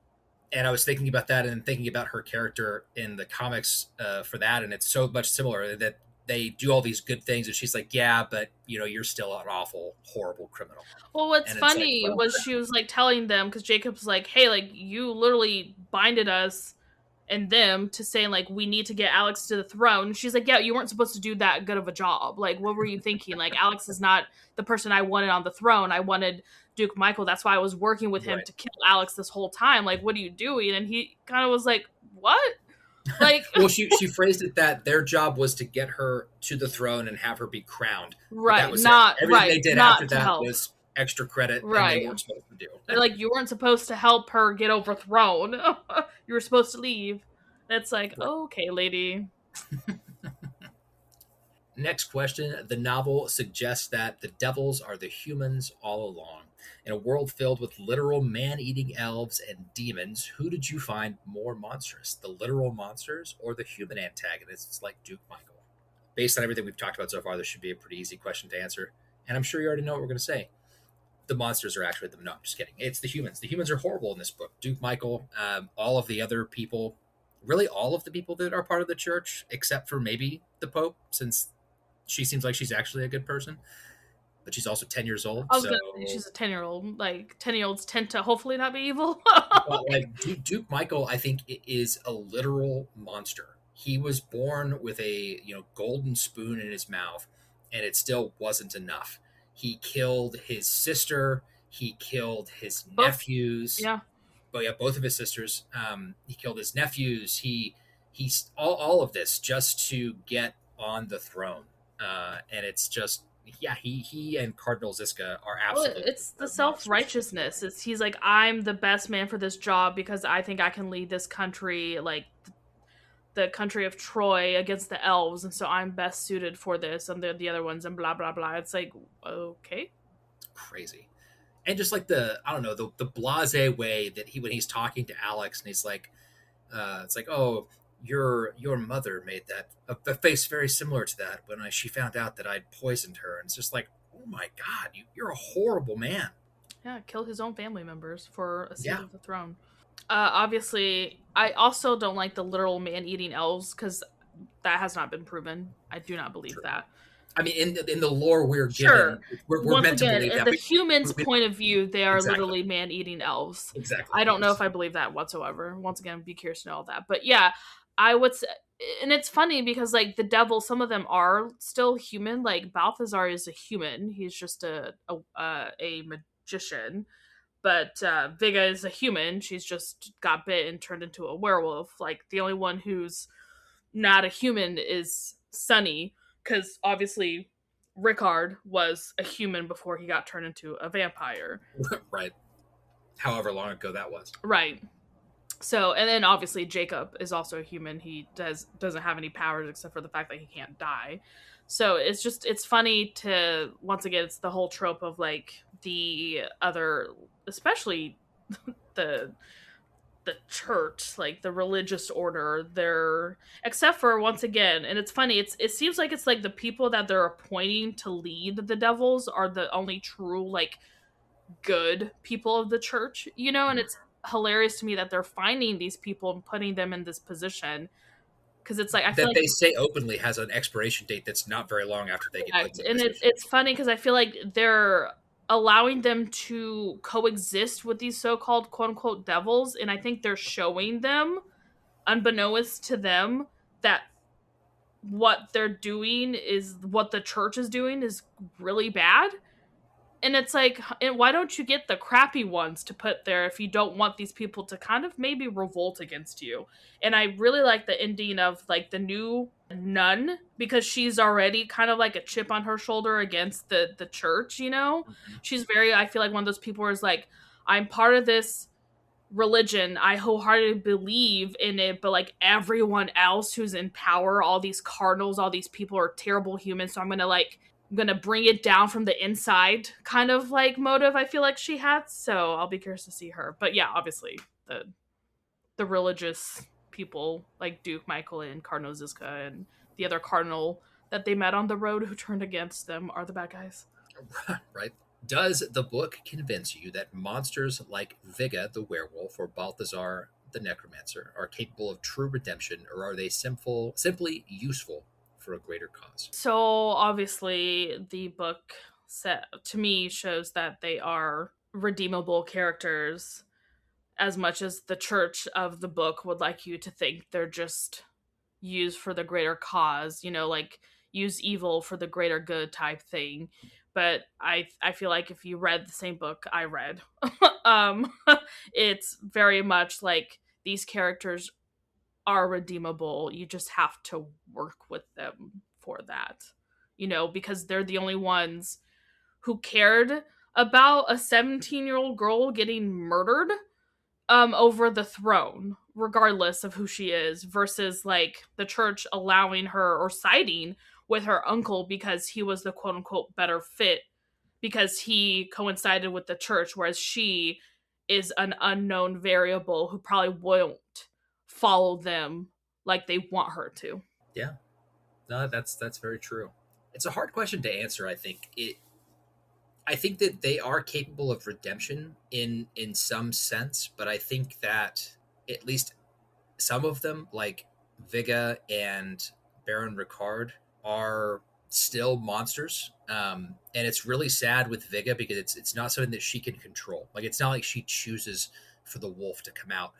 And I was thinking about that and thinking about her character in the comics for that, and it's so much similar that they do all these good things, and she's like, yeah, but, you're still an awful, horrible criminal. Well, what's funny was she was, like, telling them, because Jacob's like, hey, like, you literally binded us and them to saying, like, we need to get Alex to the throne. She's like, yeah, you weren't supposed to do that good of a job. Like, what were you thinking? Like, Alex is not the person I wanted on the throne. I wanted Duke Michael. That's why I was working with him to kill Alex this whole time. Like, what are you doing? And he kind of was like, what? Like, well, she phrased it that their job was to get her to the throne and have her be crowned. Right. That was not everything right. they did not after that help. Was extra credit. Right. And they weren't supposed to do. Like, you weren't supposed to help her get overthrown. You were supposed to leave. It's like, okay, lady. Next question. The novel suggests that the devils are the humans all along. In a world filled with literal man-eating elves and demons, who did you find more monstrous? The literal monsters or the human antagonists like Duke Michael? Based on everything we've talked about so far, this should be a pretty easy question to answer. And I'm sure you already know what we're going to say. The monsters are actually no, I'm just kidding. It's the humans. The humans are horrible in this book. Duke Michael, all of the other people, really all of the people that are part of the church, except for maybe the Pope, since she seems like she's actually a good person. But she's also 10 years old. I was gonna say she's a 10-year-old. Like, 10-year-olds tend to hopefully not be evil. Well, like Duke Michael, I think, is a literal monster. He was born with a golden spoon in his mouth, and it still wasn't enough. He killed his sister. He killed his nephews. Yeah. But yeah, both of his sisters. He killed his nephews. He's all of this just to get on the throne. And it's just, yeah, he and Cardinal Ziska are absolutely. Well, it's the self-righteousness. He's like, I'm the best man for this job because I think I can lead this country, like the country of Troy, against the elves, and so I'm best suited for this, and the other ones, and blah blah blah. It's like, okay, crazy. And just like the blasé way that when he's talking to Alex, and he's like, it's like, oh, your mother made a face very similar to that when she found out that I'd poisoned her. And it's just like, oh my God, you're a horrible man. Yeah, kill his own family members for a seat of the throne. Obviously, I also don't like the literal man-eating elves, because that has not been proven. I do not believe that. I mean, in the lore we're Sure. given, we're Once meant to again, believe in that. the humans' We point of view, they are exactly, literally man-eating elves. exactly, I don't know yes. if I believe that whatsoever. Once again, be curious to know all that. But yeah, I would say, and it's funny because like the devil, some of them are still human. Like Balthazar is a human. He's just a magician. But Vega is a human. She's just got bit and turned into a werewolf. Like the only one who's not a human is Sunny, because obviously Rickard was a human before he got turned into a vampire. Right. However long ago that was. Right. So, and then obviously Jacob is also a human. He doesn't have any powers except for the fact that he can't die. So it's funny to, once again, it's the whole trope of like the other, especially the the church, like the religious order, they're, except for, once again, and it's funny, it seems like it's like the people that they're appointing to lead the devils are the only true like good people of the church, and it's hilarious to me that they're finding these people and putting them in this position, because it's like I feel That like they say openly has an expiration date that's not very long after they get put in correct. the And position. it's funny because I feel like they're allowing them to coexist with these so-called quote unquote devils, and I think they're showing them, unbeknownst to them, that what they're doing is what the church is doing is really bad. And it's like, and why don't you get the crappy ones to put there if you don't want these people to kind of maybe revolt against you? And I really like the ending of like the new nun, because she's already kind of like a chip on her shoulder against the church. Mhm. She's very, I feel like one of those people who is like, I'm part of this religion, I wholeheartedly believe in it, but like everyone else who's in power, all these cardinals, all these people are terrible humans, so I'm gonna bring it down from the inside kind of like motive I feel like she had. So I'll be curious to see her. But yeah, obviously the religious people like Duke Michael and Cardinal Zizka and the other cardinal that they met on the road who turned against them are the bad guys. Right. Does the book convince you that monsters like Viga the werewolf or Balthazar the necromancer are capable of true redemption, or are they simply useful for a greater cause? So obviously the book set to me shows that they are redeemable characters, as much as the church of the book would like you to think they're just used for the greater cause, like use evil for the greater good type thing. But I feel like if you read the same book I read, um it's very much like these characters are redeemable. You just have to work with them for that. Because they're the only ones who cared about a 17-year-old girl getting murdered over the throne, regardless of who she is, versus like the church allowing her or siding with her uncle because he was the quote unquote better fit, because he coincided with the church, whereas she is an unknown variable who probably won't follow them like they want her to. Yeah. No, that's very true. It's a hard question to answer, I think. I think that they are capable of redemption in some sense, but I think that at least some of them, like Viga and Baron Ricard, are still monsters. And it's really sad with Viga because it's not something that she can control. Like it's not like she chooses for the wolf to come out,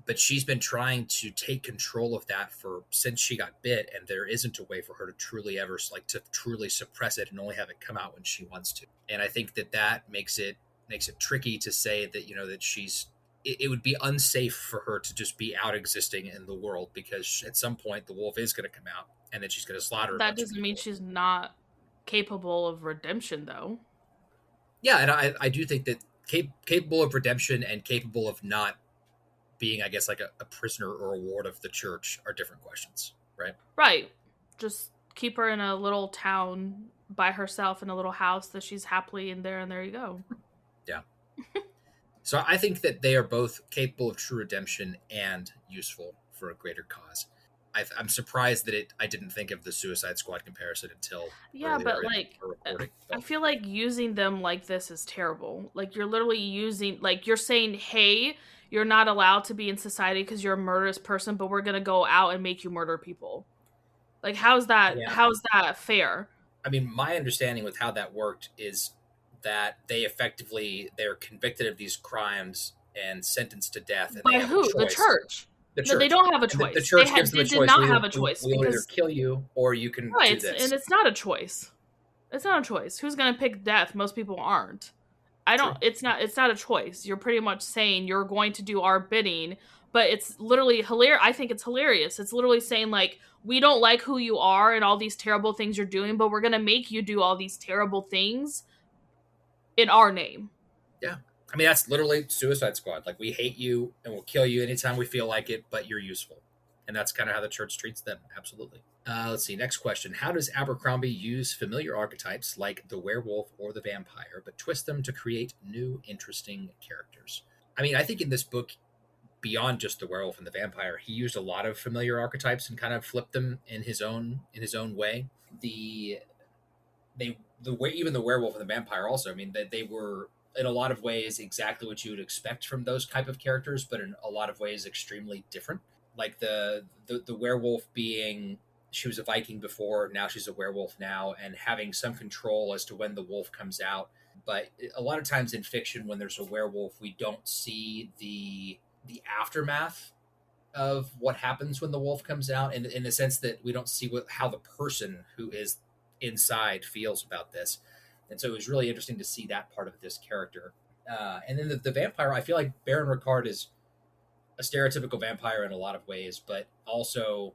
but she's been trying to take control of that for since she got bit, and there isn't a way for her to truly ever like to truly suppress it and only have it come out when she wants to. And I think that makes it tricky to say that that it would be unsafe for her to just be out existing in the world, because at some point the wolf is going to come out and then she's going to slaughter a That bunch of doesn't mean people. she's not capable of redemption, though. Yeah, and I do think that capable of redemption and capable of not being, I guess, like a prisoner or a ward of the church are different questions, right? Right. Just keep her in a little town by herself in a little house that she's happily in there, and there you go. Yeah. So I think that they are both capable of true redemption and useful for a greater cause. I'm surprised that I didn't think of the Suicide Squad comparison until Yeah, earlier but in like, our recording. I But feel like using them like this is terrible. Like, you're literally using, like, you're saying, hey, you're not allowed to be in society because you're a murderous person, but we're gonna go out and make you murder people. Like, how's that? yeah, How's that fair? I mean, my understanding with how that worked is that they're convicted of these crimes and sentenced to death, and they By have a who? The choice. church. The No, they church, don't have a and the choice. church gives them They a did choice. not have a choice We will either because kill you or you can do right, this. and it's not a choice. It's not a choice. Who's gonna pick death? Most people aren't. I True. don't. It's not a choice. You're pretty much saying you're going to do our bidding, but it's literally hilarious. I think it's hilarious. It's literally saying like we don't like who you are and all these terrible things you're doing, but we're gonna make you do all these terrible things in our name. Yeah. I mean, that's literally Suicide Squad. Like, we hate you and we'll kill you anytime we feel like it, but you're useful. And that's kind of how the church treats them. Absolutely. Let's see. Next question. How does Abercrombie use familiar archetypes like the werewolf or the vampire, but twist them to create new, interesting characters? I mean, I think in this book, beyond just the werewolf and the vampire, he used a lot of familiar archetypes and kind of flipped them in his own way. The way, even the werewolf and the vampire also, I mean, that they were in a lot of ways exactly what you would expect from those type of characters, but in a lot of ways extremely different. Like the werewolf being, she was a Viking before, now she's a werewolf now, and having some control as to when the wolf comes out. But a lot of times in fiction, when there's a werewolf, we don't see the aftermath of what happens when the wolf comes out, in the sense that we don't see how the person who is inside feels about this. And so it was really interesting to see that part of this character. And then the vampire, I feel like Baron Ricard is a stereotypical vampire in a lot of ways, but also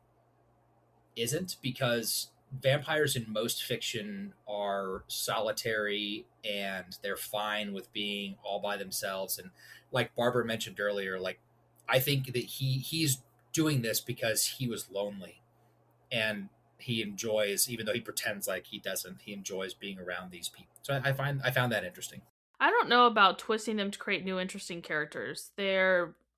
isn't, because vampires in most fiction are solitary and they're fine with being all by themselves. And like Barbara mentioned earlier, like, I think that he's doing this because he was lonely, and he enjoys, even though he pretends like he doesn't, he enjoys being around these people. So I found that interesting. I don't know about twisting them to create new interesting characters.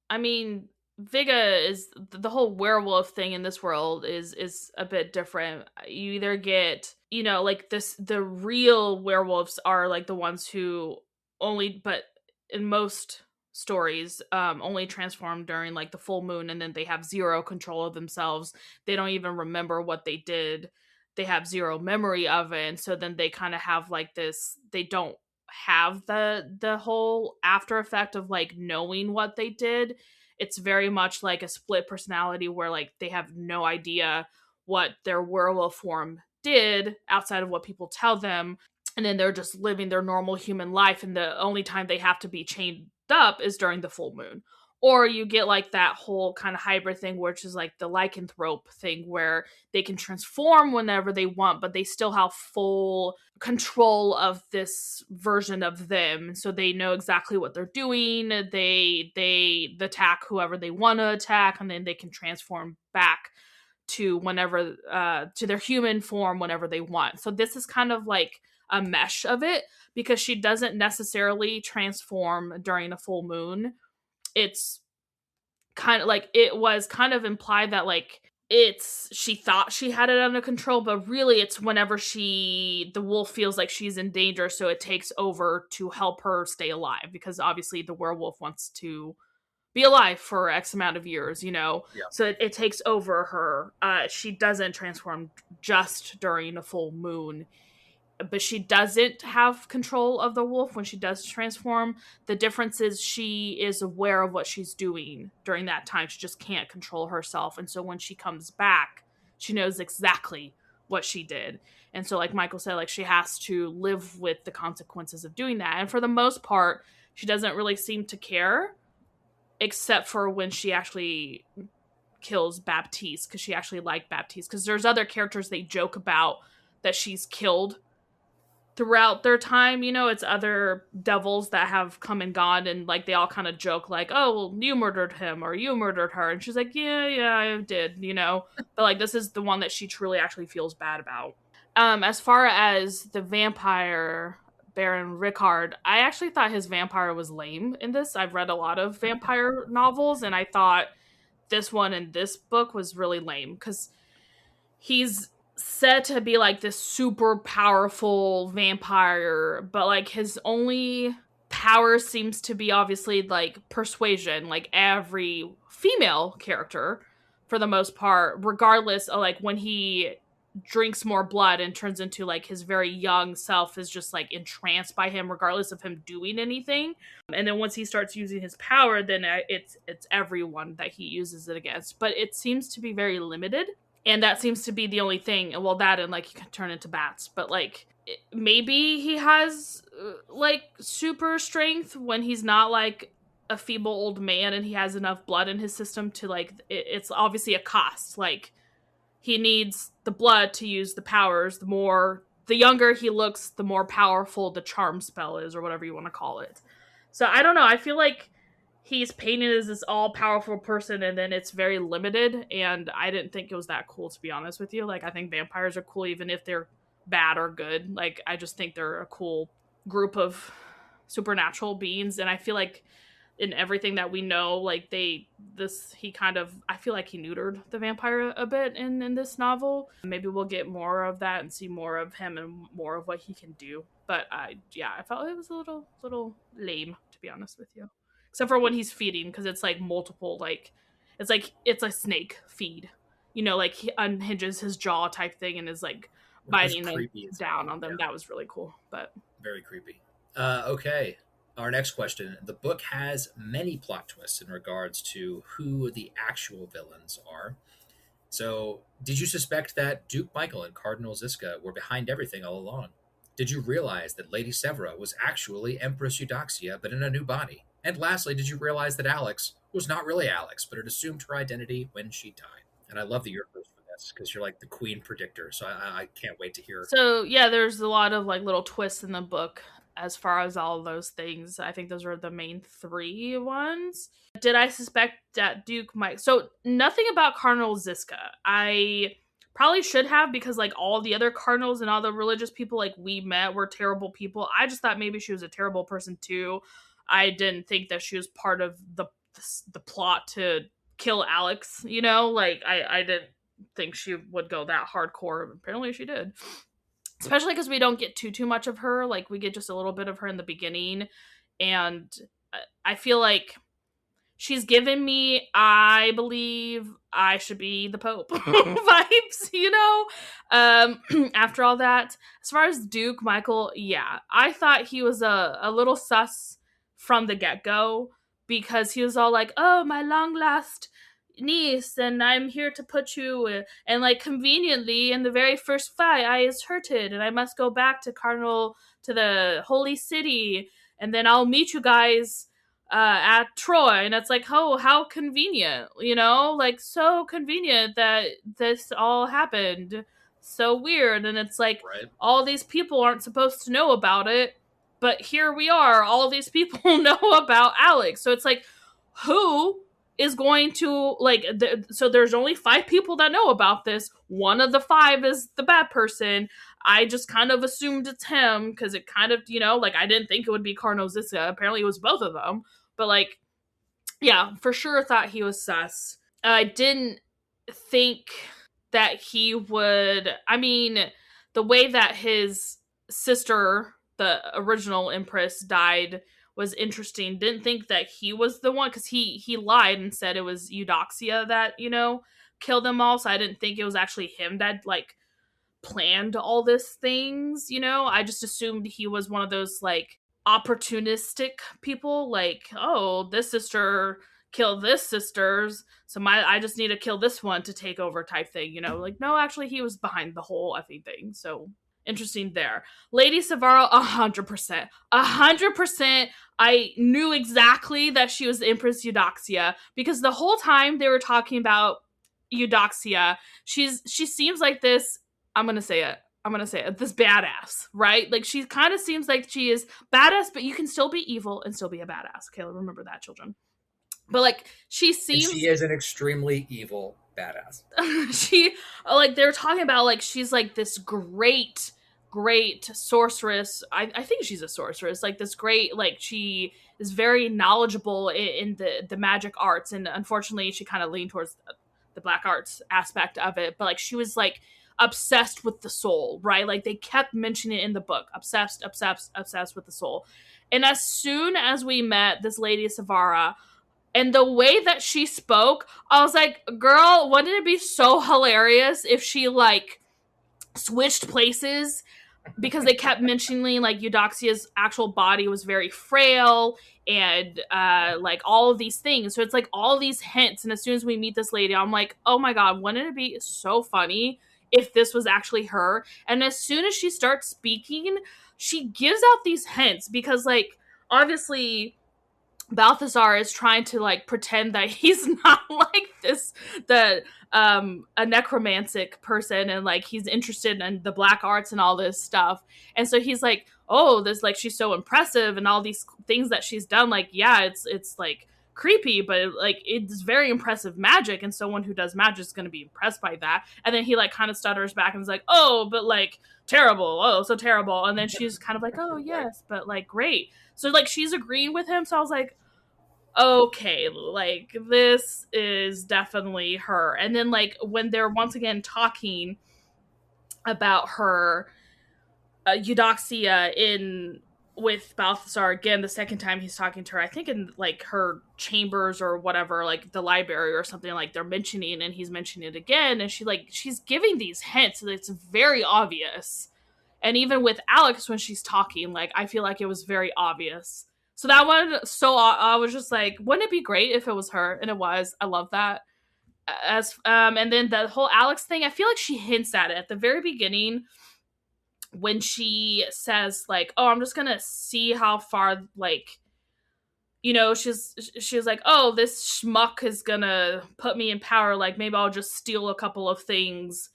I mean, Vigga is the whole werewolf thing in this world is a bit different. You either get, like the real werewolves are like the ones who but in most stories only transform during like the full moon, and then they have zero control of themselves. They don't even remember what they did. They have zero memory of it, and so then they kind of have like this, they don't have the whole after effect of like knowing what they did. It's very much like a split personality where like they have no idea what their werewolf form did outside of what people tell them, and then they're just living their normal human life, and the only time they have to be chained up is during the full moon. Or you get like that whole kind of hybrid thing, which is like the lycanthrope thing, where they can transform whenever they want, but they still have full control of this version of them. So they know exactly what they're doing. They attack whoever they want to attack, and then they can transform back to whenever to their human form whenever they want. So this is kind of like a mesh of it, because she doesn't necessarily transform during a full moon. It's kind of like, it was kind of implied that like she thought she had it under control, but really it's whenever the wolf feels like she's in danger, so it takes over to help her stay alive, because obviously the werewolf wants to be alive for X amount of years, Yeah. So it takes over her. She doesn't transform just during a full moon, but she doesn't have control of the wolf when she does transform. The difference is she is aware of what she's doing during that time. She just can't control herself. And so when she comes back, she knows exactly what she did. And so like Michael said, like she has to live with the consequences of doing that. And for the most part, she doesn't really seem to care, except for when she actually kills Baptiste, because she actually liked Baptiste. Because there's other characters they joke about that she's killed throughout their time, it's other devils that have come and gone, and like they all kind of joke like, oh, well, you murdered him or you murdered her, and she's like, yeah, I did, but like this is the one that she truly actually feels bad about. As far as the vampire Baron Ricard, I actually thought his vampire was lame in this. I've read a lot of vampire novels, and I thought this one in this book was really lame, because he's said to be like this super powerful vampire, but like his only power seems to be obviously like persuasion, like every female character for the most part, regardless of like when he drinks more blood and turns into like his very young self is just like entranced by him regardless of him doing anything. And then once he starts using his power, then it's everyone that he uses it against. But it seems to be very limited, and that seems to be the only thing. Well, that and like he can turn into bats, but like maybe he has like super strength when he's not like a feeble old man and he has enough blood in his system to like it's obviously a cost. Like he needs the blood to use the powers. The younger he looks, the more powerful the charm spell is, or whatever you want to call it. So I don't know. I feel like he's painted as this all-powerful person, and then it's very limited, and I didn't think it was that cool, to be honest with you. Like, I think vampires are cool even if they're bad or good. Like, I just think they're a cool group of supernatural beings, and I feel like in everything that we know, like I feel like he neutered the vampire a bit in this novel. Maybe we'll get more of that and see more of him and more of what he can do. But I felt it was a little lame, to be honest with you. Except for when he's feeding, because it's like multiple, like it's a snake feed. You know, like he unhinges his jaw type thing and is like biting them down on them. Yeah. That was really cool, but very creepy. Okay. Our next question. The book has many plot twists in regards to who the actual villains are. So, did you suspect that Duke Michael and Cardinal Ziska were behind everything all along? Did you realize that Lady Severa was actually Empress Eudoxia, but in a new body? And lastly, did you realize that Alex was not really Alex, but had assumed her identity when she died? And I love that you're first for this, because you're like the queen predictor, so I can't wait to hear. So, yeah, there's a lot of like little twists in the book. As far as all of those things, I think those are the main three ones. Did I suspect that Duke might... So, nothing about Cardinal Ziska. I probably should have, because, like, all the other cardinals and all the religious people, like, we met were terrible people. I just thought maybe she was a terrible person, too. I didn't think that she was part of the plot to kill Alex, you know? Like, I didn't think she would go that hardcore. Apparently she did. Especially because we don't get too much of her. Like, we get just a little bit of her in the beginning. And I feel like she's given me, I believe I should be the Pope vibes, you know? After all that. As far as Duke Michael, yeah. I thought he was a little sus from the get-go. Because he was all like, oh, my long-lost niece, and I'm here to put you, and like conveniently in the very first fight I is hurted and I must go back to the holy city, and then I'll meet you guys at Troy. And it's like, oh, how convenient, you know, like so convenient that this all happened. So weird. And it's like, right. All these people aren't supposed to know about it, but here we are, all these people know about Alex. So it's like, who is going to, like, so there's only 5 people that know about this. One of the 5 is the bad person. I just kind of assumed it's him, because it kind of, you know, like, I didn't think it would be Cardinal Ziska. Apparently it was both of them. But, like, yeah, for sure thought he was sus. I didn't think that he would, I mean, the way that his sister, the original Empress, died was interesting. Didn't think that he was the one, because he lied and said it was Eudoxia that, you know, killed them all. So I didn't think it was actually him that, like, planned all these things, you know? I just assumed he was one of those, like, opportunistic people. Like, oh, this sister killed this sister's, so I just need to kill this one to take over type thing, you know? Like, no, actually, he was behind the whole effing thing, so... Interesting there. Lady Severa, 100%. 100%. I knew exactly that she was Empress Eudoxia, because the whole time they were talking about Eudoxia, she seems like this, I'm gonna say it, this badass, right? Like, she kind of seems like she is badass, but you can still be evil and still be a badass. Okay, remember that, children. But, like, she seems... And she is an extremely evil badass. She, like, they're talking about, like, she's, like, this great sorceress. I think she's a sorceress. Like, this great, like, she is very knowledgeable in the magic arts. And unfortunately, she kind of leaned towards the black arts aspect of it. But, like, she was, like, obsessed with the soul, right? Like, they kept mentioning it in the book. Obsessed with the soul. And as soon as we met this Lady Severa, and the way that she spoke, I was like, girl, wouldn't it be so hilarious if she, like, switched places because they kept mentioning like Eudoxia's actual body was very frail and like all of these things. So it's like all these hints. And as soon as we meet this lady, I'm like, oh my God, wouldn't it be so funny if this was actually her? And as soon as she starts speaking, she gives out these hints because like obviously Balthazar is trying to like pretend that he's not like this the a necromantic person and like he's interested in the black arts and all this stuff. And so he's like, "Oh, this like she's so impressive and all these things that she's done like yeah, it's like creepy, but like it's very impressive magic and someone who does magic is going to be impressed by that." And then he like kind of stutters back and is like, "Oh, but like terrible. Oh, so terrible." And then she's kind of like, "Oh, yes, but like great." So like she's agreeing with him. So I was like, okay, like this is definitely her. And then like when they're once again talking about her Eudoxia in with Balthazar again the second time he's talking to her, I think in like her chambers or whatever, like the library or something, like they're mentioning and he's mentioning it again and she's giving these hints and it's very obvious. And even with Alex when she's talking, like I feel like it was very obvious. So that one, so I was just like, wouldn't it be great if it was her? And it was. I love that. As and then the whole Alex thing, I feel like she hints at it at the very beginning when she says like, "Oh, I'm just gonna see how far like." You know, she's like, "Oh, this schmuck is gonna put me in power. Like, maybe I'll just steal a couple of things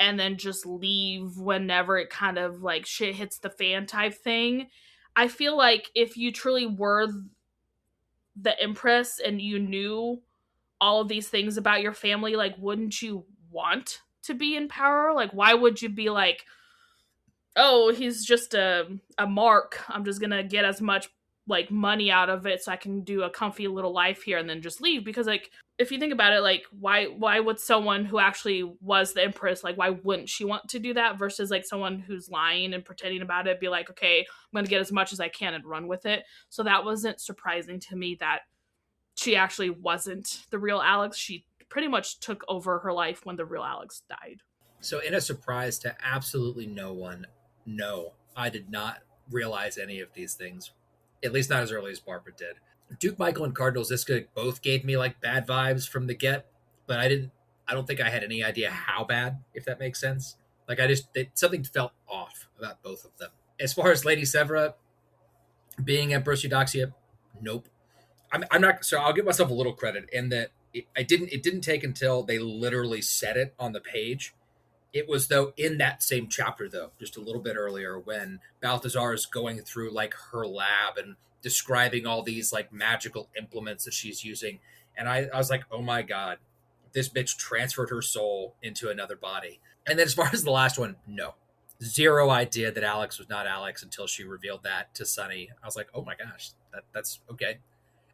and then just leave whenever it kind of like shit hits the fan type thing." I feel like if you truly were the Empress and you knew all of these things about your family, like wouldn't you want to be in power? Like why would you be like, "Oh, he's just a mark. I'm just going to get as much like money out of it so I can do a comfy little life here and then just leave?" Because like if you think about it, like why would someone who actually was the Empress, like why wouldn't she want to do that versus like someone who's lying and pretending about it, be like, "Okay, I'm going to get as much as I can and run with it." So that wasn't surprising to me that she actually wasn't the real Alex. She pretty much took over her life when the real Alex died. So, in a surprise to absolutely no one, no, I did not realize any of these things, at least not as early as Barbara did. Duke Michael and Cardinal Ziska both gave me like bad vibes from the get, but I don't think I had any idea how bad, if that makes sense. Like, something felt off about both of them. As far as Lady Severa being Empress Eudoxia, nope. I'm not, so I'll give myself a little credit in that it didn't take until they literally said it on the page. It was though in that same chapter though, just a little bit earlier when Balthazar is going through like her lab and describing all these like magical implements that she's using. And I was like, oh my God, this bitch transferred her soul into another body. And then as far as the last one, no. Zero idea that Alex was not Alex until she revealed that to Sunny. I was like, oh my gosh, that's okay.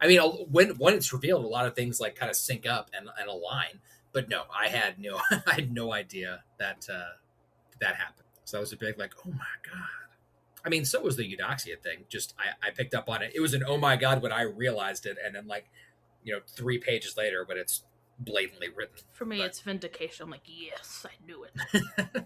I mean, when it's revealed, a lot of things like kind of sync up and align. But no, I had no idea that that happened. So that was a big like, oh my God. I mean, so was the Eudoxia thing. Just I picked up on it. It was an oh my God when I realized it, and then like 3 pages later when it's blatantly written. For me, But it's vindication. I'm like, yes, I knew it.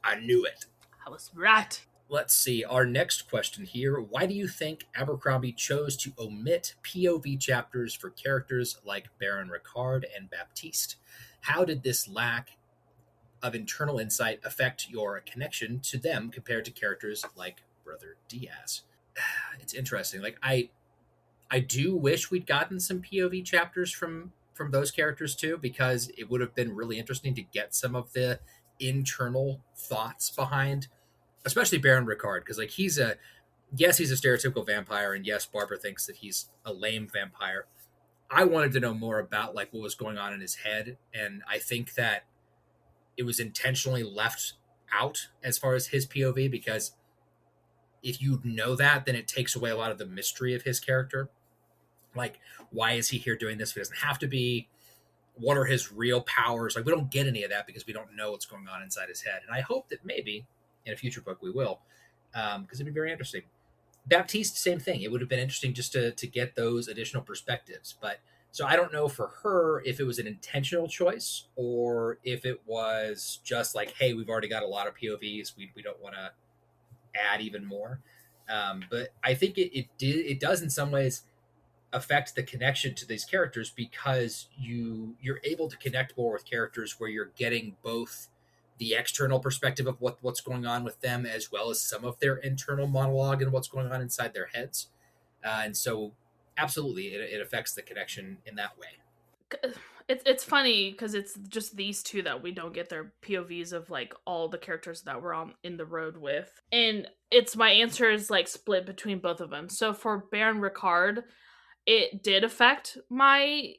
I knew it. I was right. Let's see. Our next question here. Why do you think Abercrombie chose to omit POV chapters for characters like Baron Ricard and Baptiste? How did this lack of internal insight affect your connection to them compared to characters like Brother Diaz? It's interesting. Like I do wish we'd gotten some POV chapters from those characters too, because it would have been really interesting to get some of the internal thoughts behind especially Baron Ricard, because like he's a stereotypical vampire, and yes, Barbara thinks that he's a lame vampire. I wanted to know more about like what was going on in his head, and I think that it was intentionally left out as far as his POV, because if you know that, then it takes away a lot of the mystery of his character. Like, why is he here doing this if he doesn't have to be? What are his real powers? Like, we don't get any of that because we don't know what's going on inside his head. And I hope that maybe in a future book we will, because it'd be very interesting. Baptiste, same thing. It would have been interesting just to get those additional perspectives. But So I don't know for her if it was an intentional choice or if it was just like, hey, we've already got a lot of POVs. We don't want to add even more. But I think it does in some ways affect the connection to these characters because you're able to connect more with characters where you're getting both the external perspective of what's going on with them as well as some of their internal monologue and what's going on inside their heads. And so absolutely it affects the connection in that way. It's funny because it's just these two that we don't get their POVs of like all the characters that we're on in the road with, and it's my answer is like split between both of them. So for Baron Ricard, it did affect my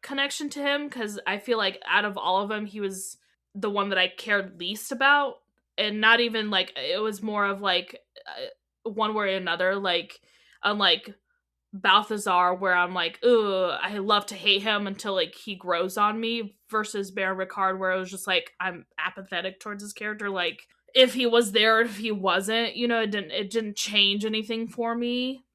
connection to him because I feel like out of all of them, he was the one that I cared least about, and not even like it was more of like one way or another, like unlike Balthazar, where I'm like, ugh, I love to hate him until like he grows on me, versus Baron Ricard, where it was just like I'm apathetic towards his character. Like if he was there, if he wasn't, it didn't change anything for me.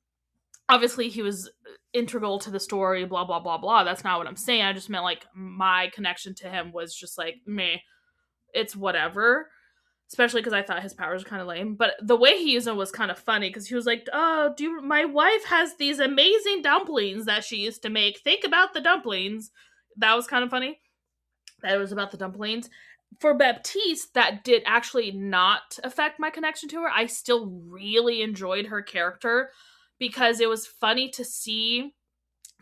Obviously, he was integral to the story. Blah blah blah blah. That's not what I'm saying. I just meant like my connection to him was just like meh. It's whatever, especially because I thought his powers were kind of lame. But the way he used them was kind of funny because he was like, "Oh, my wife has these amazing dumplings that she used to make. Think about the dumplings." That was kind of funny. That it was about the dumplings. For Baptiste, that did actually not affect my connection to her. I still really enjoyed her character because it was funny to see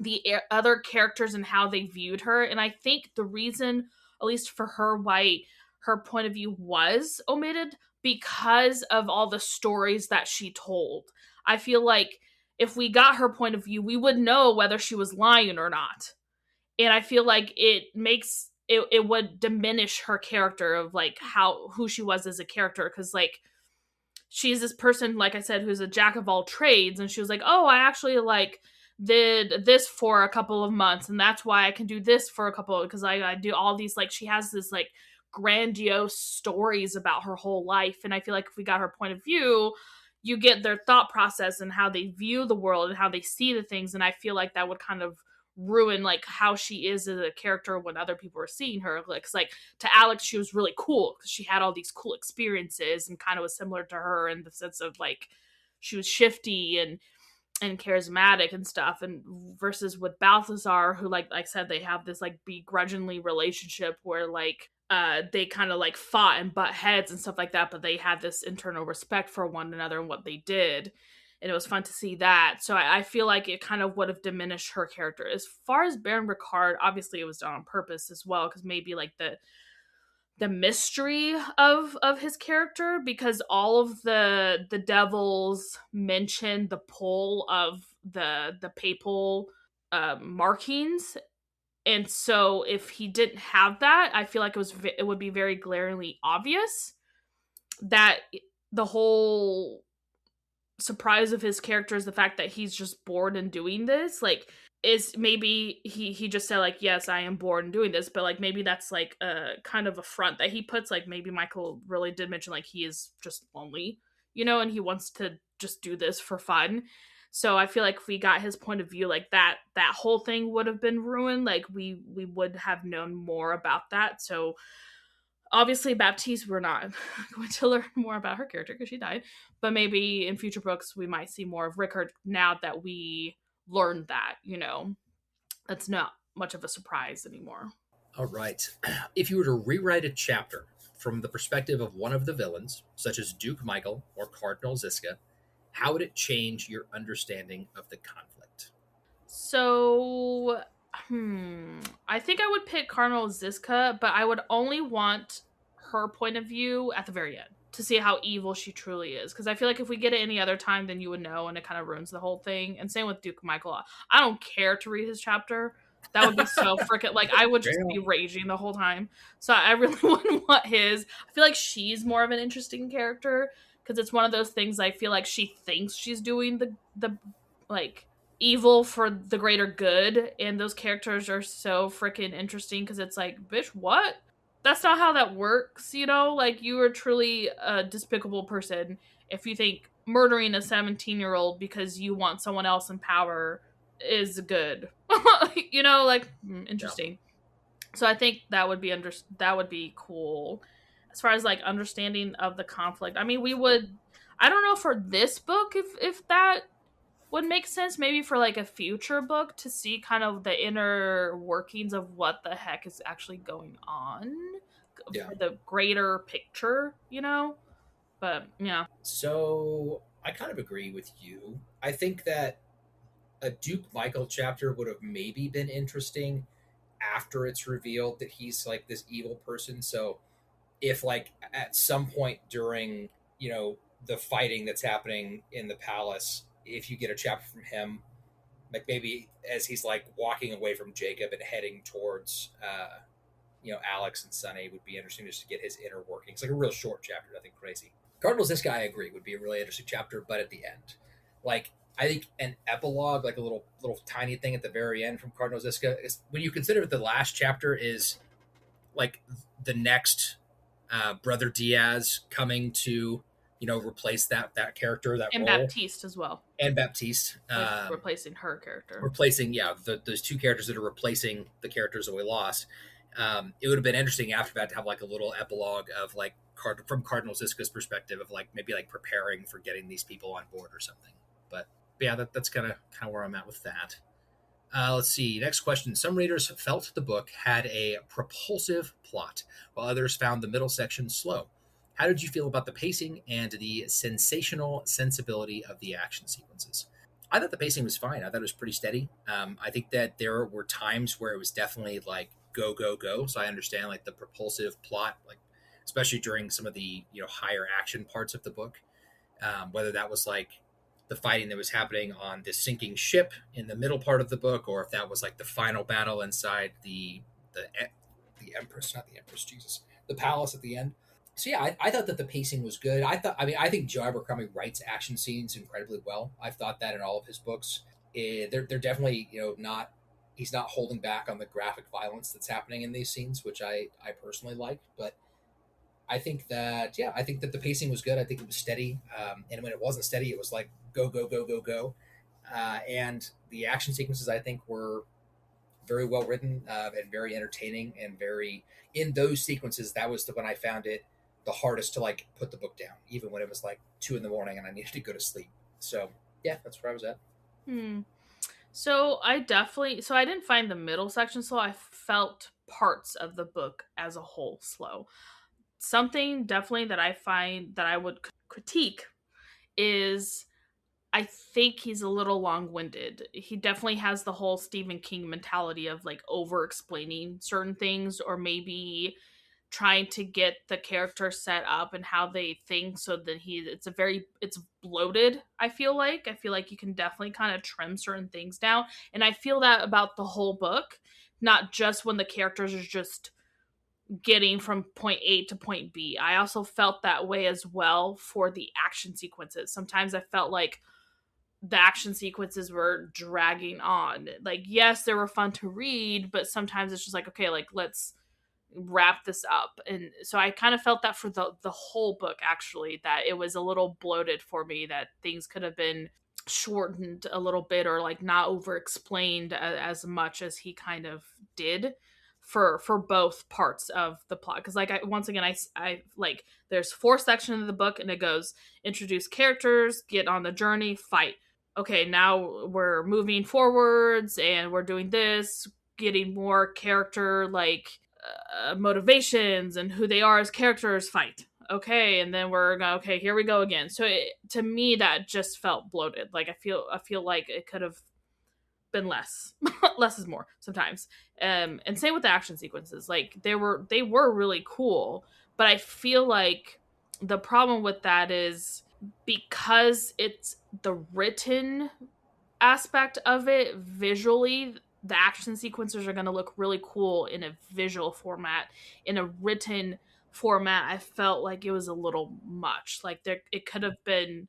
the other characters and how they viewed her. And I think the reason, at least for her, why her point of view was omitted because of all the stories that she told. I feel like if we got her point of view, we would know whether she was lying or not. And I feel like it would diminish her character of like who she was as a character, because like she's this person, like I said, who's a jack of all trades, and she was like, oh, I actually like did this for a couple of months, and that's why I can do this for a couple, because I do all these, like, she has this like grandiose stories about her whole life. And I feel like if we got her point of view, you get their thought process and how they view the world and how they see the things. And I feel like that would kind of ruin like how she is as a character when other people are seeing her. Like, 'cause, like, to Alex, she was really cool because she had all these cool experiences and kind of was similar to her in the sense of like she was shifty and charismatic and stuff. And versus with Balthazar, who like I said, they have this like begrudgingly relationship where like they kind of like fought and butt heads and stuff like that, but they had this internal respect for one another and what they did. And it was fun to see that. So I feel like it kind of would have diminished her character. As far as Baron Ricard, obviously it was done on purpose as well, because maybe like the mystery of his character, because all of the devils mention the pull of the papal markings. And so if he didn't have that, I feel like it would be very glaringly obvious that the whole surprise of his character is the fact that he's just bored and doing this. Like, is maybe he just said like, yes, I am bored and doing this, but like maybe that's like a kind of a front that he puts. Like maybe Michael really did mention like he is just lonely, and he wants to just do this for fun. So I feel like if we got his point of view, like that whole thing would have been ruined. Like we would have known more about that. So obviously Baptiste, we're not going to learn more about her character because she died. But maybe in future books we might see more of Rickard now that we learned that, That's not much of a surprise anymore. All right. If you were to rewrite a chapter from the perspective of one of the villains, such as Duke Michael or Cardinal Ziska, how would it change your understanding of the conflict? So, I think I would pick Cardinal Ziska, but I would only want her point of view at the very end to see how evil she truly is. Because I feel like if we get it any other time, then you would know, and it kind of ruins the whole thing. And same with Duke Michael. I don't care to read his chapter. That would be so freaking, like, I would just be raging the whole time. So I really wouldn't want his. I feel like she's more of an interesting character because it's one of those things I feel like she thinks she's doing the like evil for the greater good, and those characters are so freaking interesting because it's like, bitch, what? That's not how that works, Like, you are truly a despicable person if you think murdering a 17-year-old because you want someone else in power is good. Like interesting. Yeah. So I think that would be cool. As far as like understanding of the conflict, I mean, I don't know for this book if that would make sense. Maybe for like a future book to see kind of the inner workings of what the heck is actually going on for the greater picture, But yeah. So I kind of agree with you. I think that a Duke Michael chapter would have maybe been interesting after it's revealed that he's like this evil person. So if like at some point during, the fighting that's happening in the palace, if you get a chapter from him, like maybe as he's like walking away from Jacob and heading towards Alex and Sunny, would be interesting just to get his inner workings. Like a real short chapter, nothing crazy. Cardinals, this guy I agree would be a really interesting chapter, but at the end, like I think an epilogue, like a little tiny thing at the very end from Cardinals Ziska, is when you consider that the last chapter is like the next Brother Diaz coming to replace that character, that and role. Baptiste as well, and Baptiste replacing her character, those two characters that are replacing the characters that we lost. It would have been interesting after that to have like a little epilogue of like from Cardinal Ziska's perspective of like maybe like preparing for getting these people on board or something. But yeah, that's kind of where I'm at with that. Let's see. Next question. Some readers felt the book had a propulsive plot, while others found the middle section slow. How did you feel about the pacing and the sensational sensibility of the action sequences? I thought the pacing was fine. I thought it was pretty steady. I think that there were times where it was definitely like go, go, go. So I understand like the propulsive plot, like especially during some of the higher action parts of the book, whether that was like the fighting that was happening on the sinking ship in the middle part of the book, or if that was like the final battle inside the Empress, not the Empress, Jesus, the palace at the end. So yeah, I thought that the pacing was good. I think Joe Abercrombie writes action scenes incredibly well. I've thought that in all of his books. They're definitely not. He's not holding back on the graphic violence that's happening in these scenes, which I personally like. But I think that the pacing was good. I think it was steady, and when it wasn't steady, it was like go, go, go, go, go. And the action sequences I think were very well written and very entertaining, and very in those sequences. That was the when I found it the hardest to like put the book down, even when it was like 2 a.m. and I needed to go to sleep. So yeah, that's where I was at. So I didn't find the middle section slow. I felt parts of the book as a whole slow. Something definitely that I find that I would critique is I think he's a little long-winded. He definitely has the whole Stephen King mentality of like over-explaining certain things, or maybe trying to get the character set up and how they think so that it's bloated. I feel like you can definitely kind of trim certain things down, and I feel that about the whole book, not just when the characters are just getting from point A to point B. I also felt that way as well for the action sequences. Sometimes I felt like the action sequences were dragging on. Like, yes, they were fun to read, but sometimes it's just like, okay, like let's wrap this up. And so I kind of felt that for the whole book, actually, that it was a little bloated for me, that things could have been shortened a little bit, or like not over explained as much as he kind of did for both parts of the plot. Because like I like there's 4 sections of the book, and it goes introduce characters, get on the journey, fight. Okay, now we're moving forwards and we're doing this, getting more character like motivations and who they are as characters, fight. Okay, and then okay, here we go again. So to me, that just felt bloated. Like I feel like it could have been less. Less is more sometimes. And same with the action sequences. Like they were really cool, but I feel like the problem with that is because it's the written aspect of it visually, the action sequences are going to look really cool in a visual format. In a written format, I felt like it was a little much. Like it could have been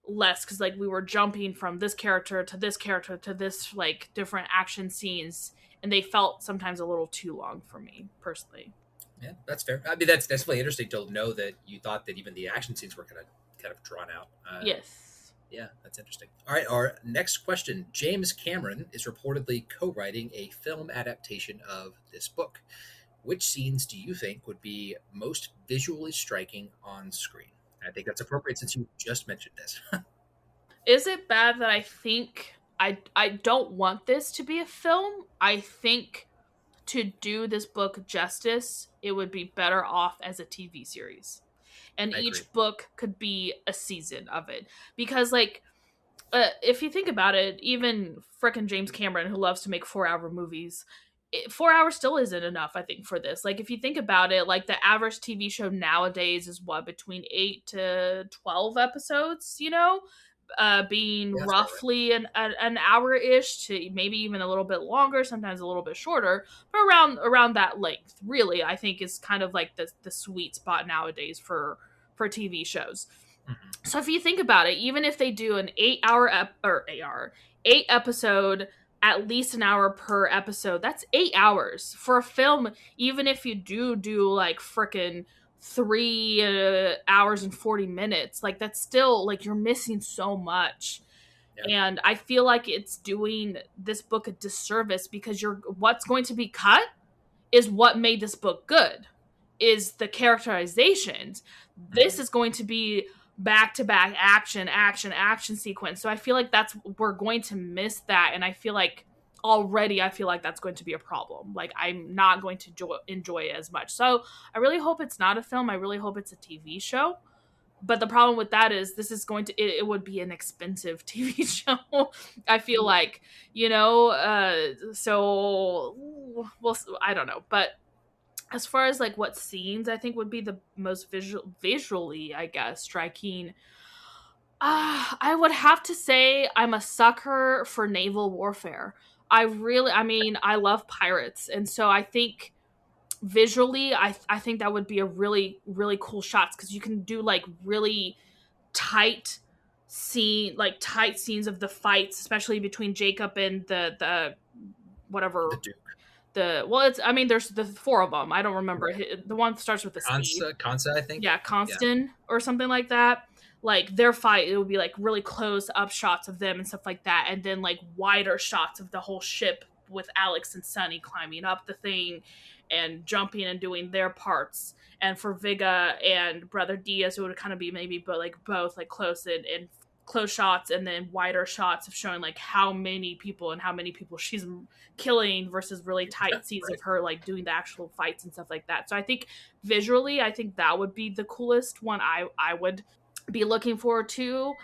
less, because like we were jumping from this character to this like different action scenes, and they felt sometimes a little too long for me personally. Yeah, that's fair. I mean, that's really interesting to know that you thought that even the action scenes were kind of drawn out. Yes. Yeah, that's interesting. All right, our next question. James Cameron is reportedly co-writing a film adaptation of this book. Which scenes do you think would be most visually striking on screen? I think that's appropriate since you just mentioned this. Is it bad that I think I don't want this to be a film? I think to do this book justice, it would be better off as a TV series. And I agree. each book could be a season of it. Because, like, if you think about it, even frickin' James Cameron, who loves to make 4-hour movies, 4 hours still isn't enough, I think, for this. Like, if you think about it, like, the average TV show nowadays is what, between 8 to 12 episodes, being Yeah, that's about right. roughly an hour-ish to maybe even a little bit longer, sometimes a little bit shorter, but around that length, really, I think is kind of like the sweet spot nowadays for TV shows. Mhm. So if you think about it, even if they do an 8 episode, at least an hour per episode, that's 8 hours for a film. Even if you do like frickin' 3 hours and 40 minutes, like that's still like you're missing so much. Yeah. And I feel like it's doing this book a disservice because what's going to be cut is what made this book good, is the characterizations. This is going to be back to back action sequence. So I feel like we're going to miss that, and I feel like that's going to be a problem. Like I'm not going to enjoy it as much. So I really hope it's not a film. I really hope it's a TV show. But the problem with that is this is it would be an expensive TV show. I feel like, so well, I don't know. But as far as like what scenes I think would be the most visually, I guess, striking, I would have to say I'm a sucker for naval warfare. I love pirates, and so I think visually, I think that would be a really really cool shots because you can do like really tight tight scenes of the fights, especially between Jacob and the The whatever Duke. there's the four of them. I don't remember. Right. The one that starts with a C. Consa, I think. Yeah, Yeah. Constant or something like that. Like their fight, it would be like really close up shots of them and stuff like that, and then like wider shots of the whole ship with Alex and Sunny climbing up the thing and jumping and doing their parts. And for Viga and Brother Diaz, it would kind of be maybe both like close and close shots and then wider shots of showing like how many people she's killing versus really tight scenes Right. of her like doing the actual fights and stuff like that. So I think visually, I think that would be the coolest one I would be looking forward to.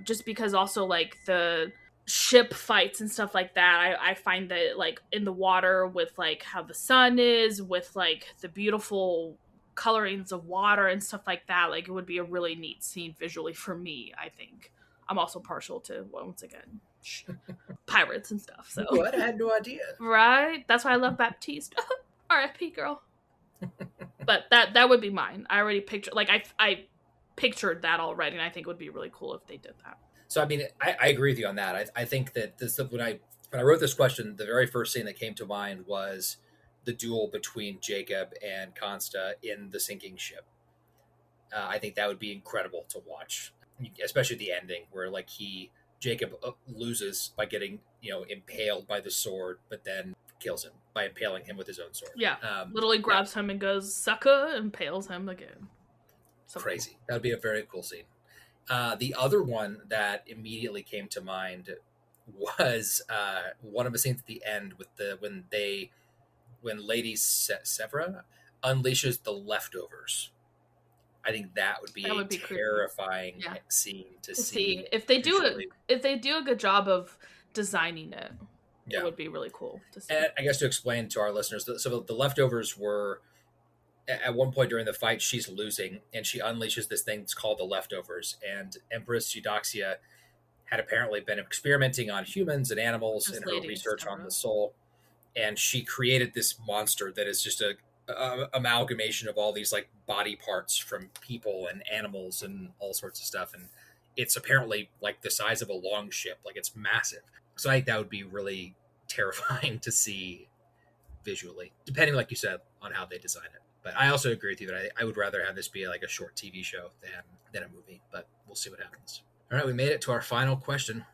Just because also like the ship fights and stuff like that, I find that like in the water with like how the sun is with like the beautiful colorings of water and stuff like that, like it would be a really neat scene visually for me. I think I'm also partial to, well, once again, pirates and stuff, so What? I had no idea. right, that's why I love Baptiste. RFP girl. But that would be mine. I already pictured, like I pictured that already, and I think it would be really cool if they did that. So I mean, I agree with you on that. I think that when I wrote this question, the very first thing that came to mind was the duel between Jacob and Consta in the sinking ship. I think that would be incredible to watch, especially the ending where like Jacob loses by getting impaled by the sword, but then kills him by impaling him with his own sword. Yeah, literally grabs him and goes sucker and impales him again. So crazy. Cool. That would be a very cool scene. The other one that immediately came to mind was one of the scenes at the end with when Lady Severa unleashes the leftovers. I think that would be a terrifying scene to see. If they do a good job of designing it, it would be really cool to see. And I guess to explain to our listeners, so the leftovers were, at one point during the fight, she's losing, and she unleashes this thing that's called the leftovers. And Empress Eudoxia had apparently been experimenting on humans and animals in her research on the soul. And she created this monster that is just a amalgamation of all these like body parts from people and animals and all sorts of stuff. And it's apparently like the size of a long ship. Like it's massive. So I think that would be really terrifying to see visually, depending, like you said, on how they design it. But I also agree with you that I would rather have this be like a short TV show than a movie, but we'll see what happens. All right, we made it to our final question.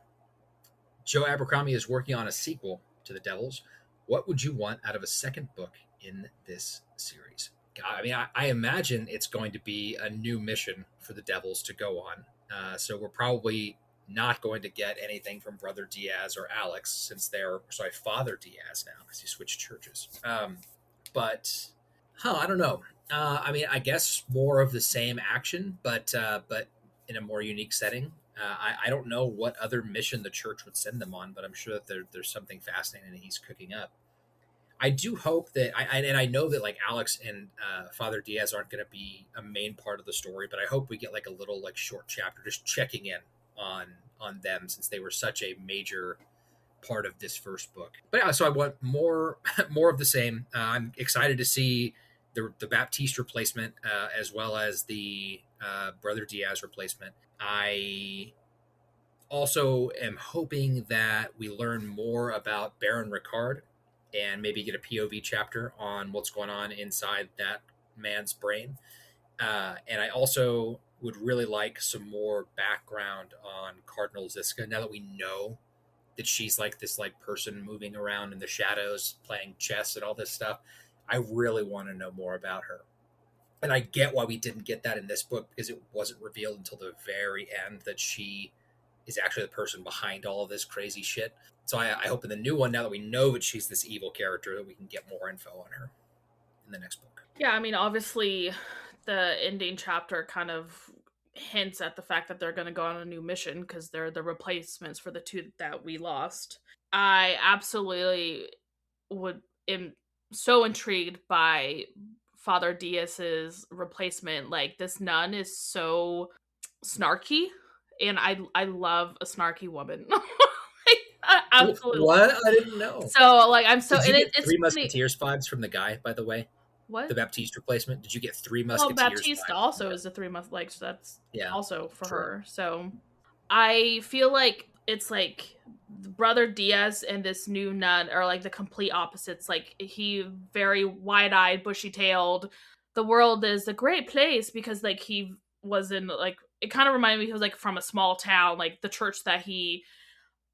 Joe Abercrombie is working on a sequel to The Devils. What would you want out of a second book in this series? I mean, I imagine it's going to be a new mission for the Devils to go on. So we're probably not going to get anything from Brother Diaz or Alex, since they're, sorry, Father Diaz now, because he switched churches. But I don't know. I mean, I guess more of the same action, but in a more unique setting. I don't know what other mission the church would send them on, but I'm sure that there's something fascinating that he's cooking up. I do hope that I know that like Alex and Father Diaz aren't going to be a main part of the story, but I hope we get like a little like short chapter just checking in on them, since they were such a major part of this first book. But yeah, so I want more more of the same. I'm excited to see the Baptiste replacement, as well as the Brother Diaz replacement. I also am hoping that we learn more about Baron Ricard and maybe get a POV chapter on what's going on inside that man's brain. And I also would really like some more background on Cardinal Ziska, now that we know that she's like this like person moving around in the shadows playing chess and all this stuff. I really want to know more about her. And I get why we didn't get that in this book, because it wasn't revealed until the very end that she is actually the person behind all of this crazy shit. So I hope in the new one, now that we know that she's this evil character, that we can get more info on her in the next book. Yeah, I mean, obviously, the ending chapter kind of hints at the fact that they're going to go on a new mission because they're the replacements for the two that we lost. I absolutely am so intrigued by Father Diaz's replacement. Like, this nun is so snarky, and I love a snarky woman. Absolutely. What? I didn't know. So like I'm so Did you get it's Three funny. Musketeers vibes from the guy, by the way? What? The Baptiste replacement. Did you get Three Well, Musketeers Baptiste vibes? also is a 3 month, like, so that's Yeah, also for true. her. So I feel like it's like Brother Diaz and this new nun are like the complete opposites. Like, he very wide-eyed, bushy-tailed. The world is a great place because like he was in like, it kind of reminded me, he was like from a small town, like the church that he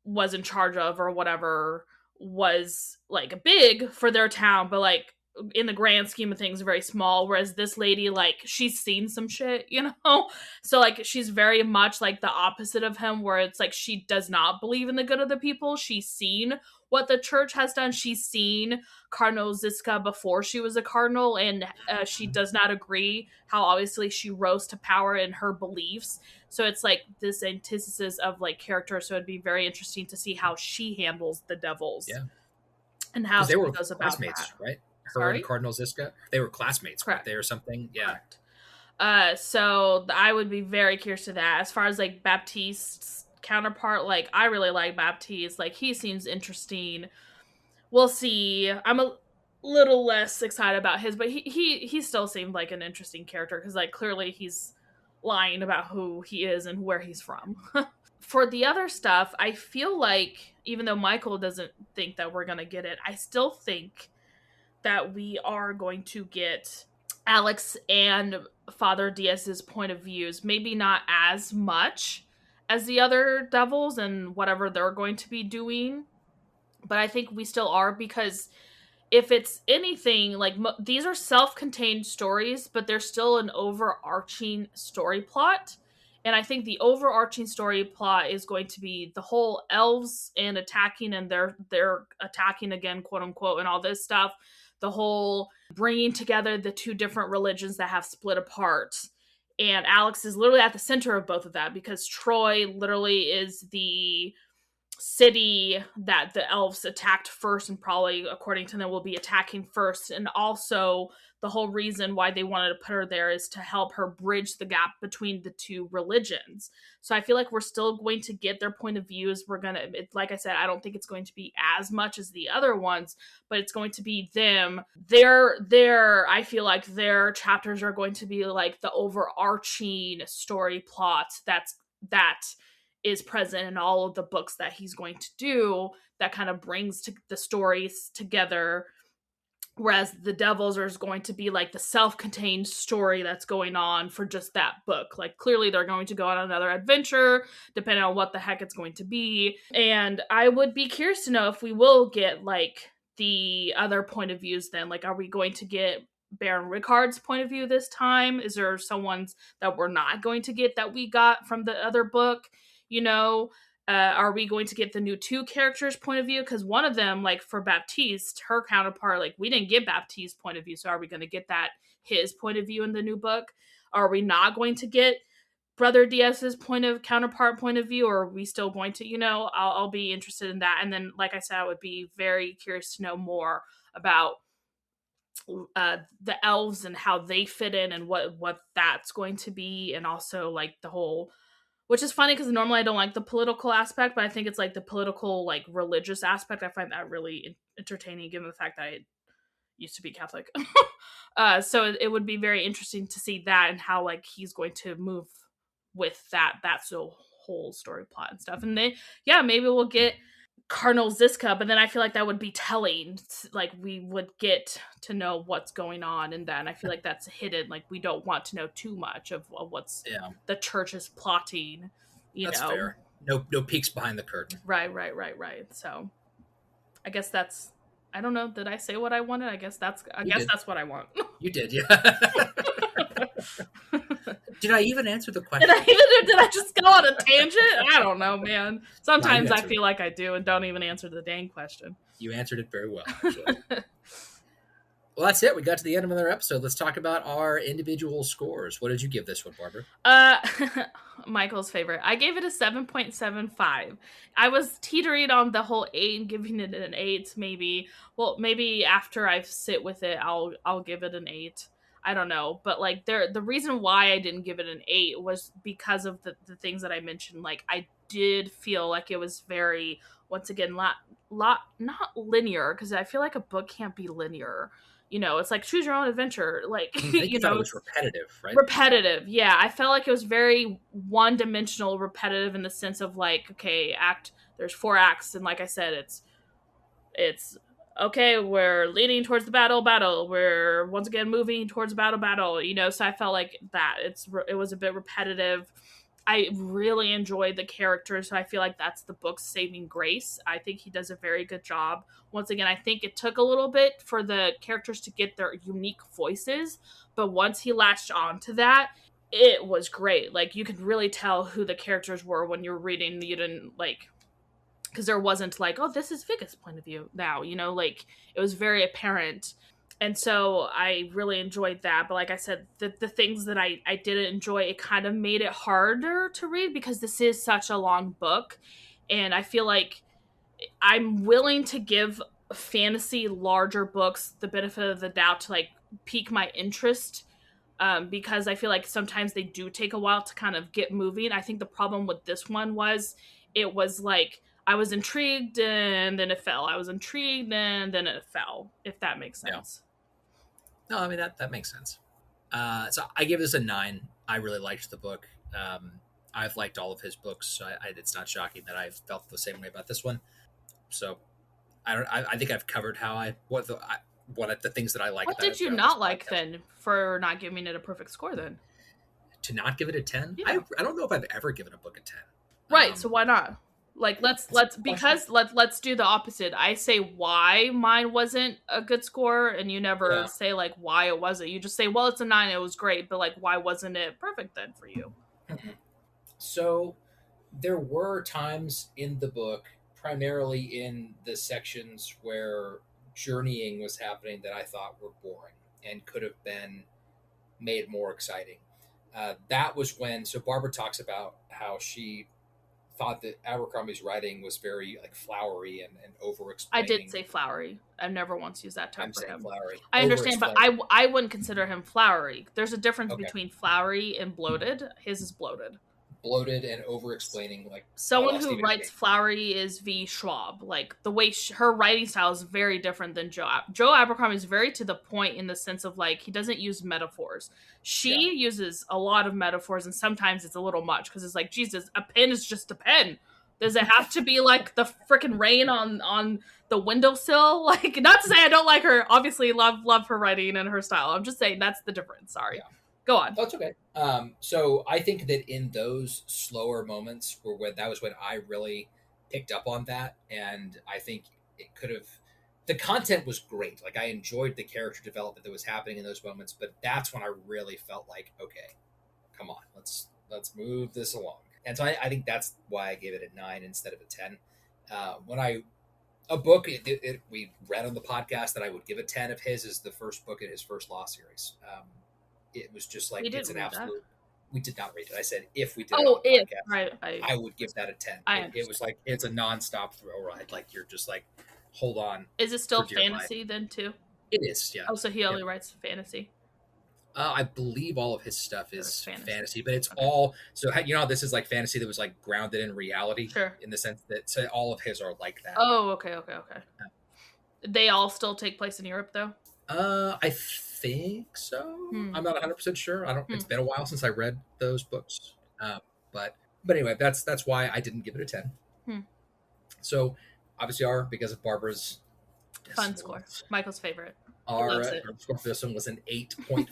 was in charge of or whatever was like big for their town, but like in the grand scheme of things very small. Whereas this lady, like, she's seen some shit, you know. So like she's very much like the opposite of him, where it's like she does not believe in the good of the people. She's seen what the church has done. She's seen Cardinal Ziska before she was a cardinal, and she does not agree how obviously she rose to power in her beliefs. So it's like this antithesis of like character. So it'd be very interesting to see how she handles the devils. Yeah. And how Because they she were goes about classmates, that. right? Her Sorry? and Cardinal Ziska. They were classmates, Correct. weren't they, or something? Yeah. Correct. So I would be very curious to that. As far as like Baptiste's counterpart, like I really like Baptiste. Like, he seems interesting. We'll see. I'm a little less excited about his, but he still seemed like an interesting character because like clearly he's lying about who he is and where he's from. For the other stuff, I feel like even though Michael doesn't think that we're gonna get it, I still think that we are going to get Alex and Father Diaz's point of views. Maybe not as much as the other devils and whatever they're going to be doing, but I think we still are, because if it's anything, like these are self-contained stories, but there's still an overarching story plot. And I think the overarching story plot is going to be the whole elves and attacking, and they're attacking again, quote unquote, and all this stuff. The whole bringing together the two different religions that have split apart. And Alex is literally at the center of both of that, because Troy literally is the city that the elves attacked first, and probably according to them will be attacking first. And also the whole reason why they wanted to put her there is to help her bridge the gap between the two religions. So I feel like we're still going to get their point of views. We're gonna, like I said, I don't think it's going to be as much as the other ones, but it's going to be them. I feel like their chapters are going to be like the overarching story plot that is present in all of the books that he's going to do, that kind of brings the stories together Whereas the Devils is going to be like the self-contained story that's going on for just that book. Like clearly they're going to go on another adventure, depending on what the heck it's going to be. And I would be curious to know if we will get like the other point of views then. Like, are we going to get Baron Rickard's point of view this time? Is there someone's that we're not going to get that we got from the other book? You know, are we going to get the new two characters' point of view? Because one of them, like for Baptiste, her counterpart, like we didn't get Baptiste's point of view. So are we going to get that his point of view in the new book? Are we not going to get Brother Diaz's counterpart point of view? Or are we still going to, I'll be interested in that. And then, like I said, I would be very curious to know more about the elves and how they fit in and what that's going to be. And also like the whole, which is funny because normally I don't like the political aspect, but I think it's like the political, like religious aspect. I find that really entertaining given the fact that I used to be Catholic. So it would be very interesting to see that and how like he's going to move with that's the whole story plot and stuff. And then, maybe we'll get Cardinal Ziska, but then I feel like that would be telling. Like we would get to know what's going on, and then I feel like that's hidden. Like we don't want to know too much of what's the church is plotting. That's fair. No peeks behind the curtain. Right. So I guess that's. I don't know. Did I say what I wanted? I guess that's what I want. You did, yeah. Did I even answer the question? Did I just go on a tangent? I don't know, man. Sometimes I feel like I do and don't even answer the dang question. You answered it very well, actually. Well, that's it. We got to the end of another episode. Let's talk about our individual scores. What did you give this one, Barbara? Michael's favorite. I gave it a 7.75. I was teetering on the whole 8 and giving it an 8, maybe. Well, maybe after I sit with it, I'll give it an 8. I don't know. But like the reason why I didn't give it an 8 was because of the things that I mentioned. Like I did feel like it was very, once again, not linear, because I feel like a book can't be linear. It's like choose your own adventure. Like, you thought it was repetitive, right? Repetitive, yeah. I felt like it was very one-dimensional, repetitive in the sense of like, okay, there's 4 acts, and like I said, it's okay, we're leading towards the battle. We're once again moving towards battle. So I felt like that it was a bit repetitive. I really enjoyed the characters, so I feel like that's the book's saving grace. I think he does a very good job. Once again, I think it took a little bit for the characters to get their unique voices, but once he latched on to that, it was great. Like, you could really tell who the characters were when you're reading. You didn't, like, because there wasn't like, oh, this is Vick's point of view now, like, it was very apparent. And so I really enjoyed that. But like I said, the things that I didn't enjoy, it kind of made it harder to read because this is such a long book. And I feel like I'm willing to give fantasy larger books the benefit of the doubt to like pique my interest, because I feel like sometimes they do take a while to kind of get moving. I think the problem with this one was it was like I was intrigued and then it fell. I was intrigued and then it fell, if that makes sense. No, I mean, that makes sense. So I give this a 9. I really liked the book. I've liked all of his books, so it's not shocking that I felt the same way about this one. So I think I've covered what the things that I like. What did you not like then for not giving it a perfect score then? To not give it a 10? Yeah. I don't know if I've ever given a book a 10. Right. So why not? Like, let's do the opposite. I say why mine wasn't a good score, and you never say like why it wasn't. You just say, well, it's a 9, it was great, but like why wasn't it perfect then for you? So there were times in the book, primarily in the sections where journeying was happening, that I thought were boring and could have been made more exciting. That was when, so Barbara talks about how she thought that Abercrombie's writing was very like flowery and over-explaining. I did say flowery. I've never once used that term for him. Flowery. I understand, but I wouldn't consider him flowery. There's a difference between flowery and bloated. His is bloated. Bloated and over-explaining, like someone who writes flowery is V. Schwab. Like the way her writing style is very different than Joe Abercrombie is very to the point in the sense of like he doesn't use metaphors. She uses a lot of metaphors, and sometimes it's a little much because it's like, Jesus, a pen is just a pen. Does it have to be like the freaking rain on the windowsill? Like, not to say I don't like her. Obviously, love her writing and her style. I'm just saying that's the difference. Sorry. Yeah. Go on. That's okay. So I think that in those slower moments that was when I really picked up on that, and I think it could have. The content was great. Like, I enjoyed the character development that was happening in those moments, but that's when I really felt like, okay, come on, let's move this along. And so I think that's why I gave it a 9 instead of a 10. A book we read on the podcast that I would give a 10 of his is the first book in his first Law series. It was just like, it's an absolute. We did not read it. I said if we did it on the podcast, right. I would give that a 10. It was like, it's a nonstop thrill ride. Like, you're just like, hold on. Is it still fantasy then too? It is, yeah. Oh, so he only writes fantasy. I believe all of his stuff is fantasy, but it's all so. You know how this is like fantasy that was like grounded in reality, sure. In the sense that all of his are like that. Oh, okay. They all still take place in Europe, though. I think so. I'm not 100% sure. I don't. It's been a while since I read those books. But anyway, that's why I didn't give it a 10. So obviously, because of Barbara's fun score, Michael's favorite. Our score for this one was an 8.4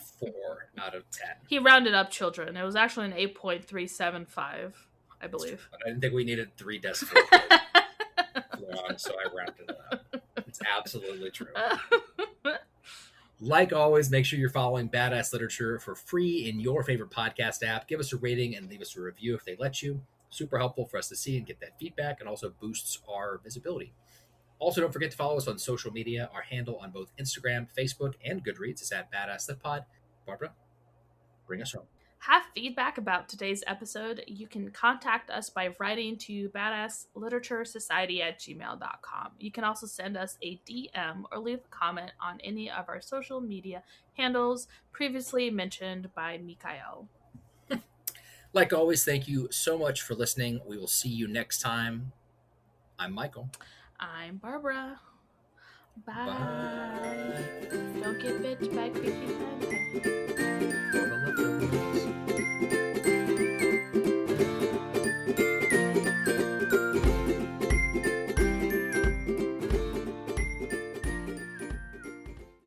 out of 10. He rounded up, children. It was actually an 8.375, I believe. But I didn't think we needed 3 decimals. So I rounded it up. It's absolutely true. Like always, make sure you're following Badass Literature for free in your favorite podcast app. Give us a rating and leave us a review if they let you. Super helpful for us to see and get that feedback, and also boosts our visibility. Also, don't forget to follow us on social media. Our handle on both Instagram, Facebook, and Goodreads is at Badass Lit Pod. Barbara, bring us home. Have feedback about today's episode? You can contact us by writing to badassliteraturesociety@gmail.com. You can also send us a DM or leave a comment on any of our social media handles previously mentioned by Mikael. Like always, thank you so much for listening. We will see you next time. I'm Michael. I'm Barbara. Bye. Don't get bit by creepy panda.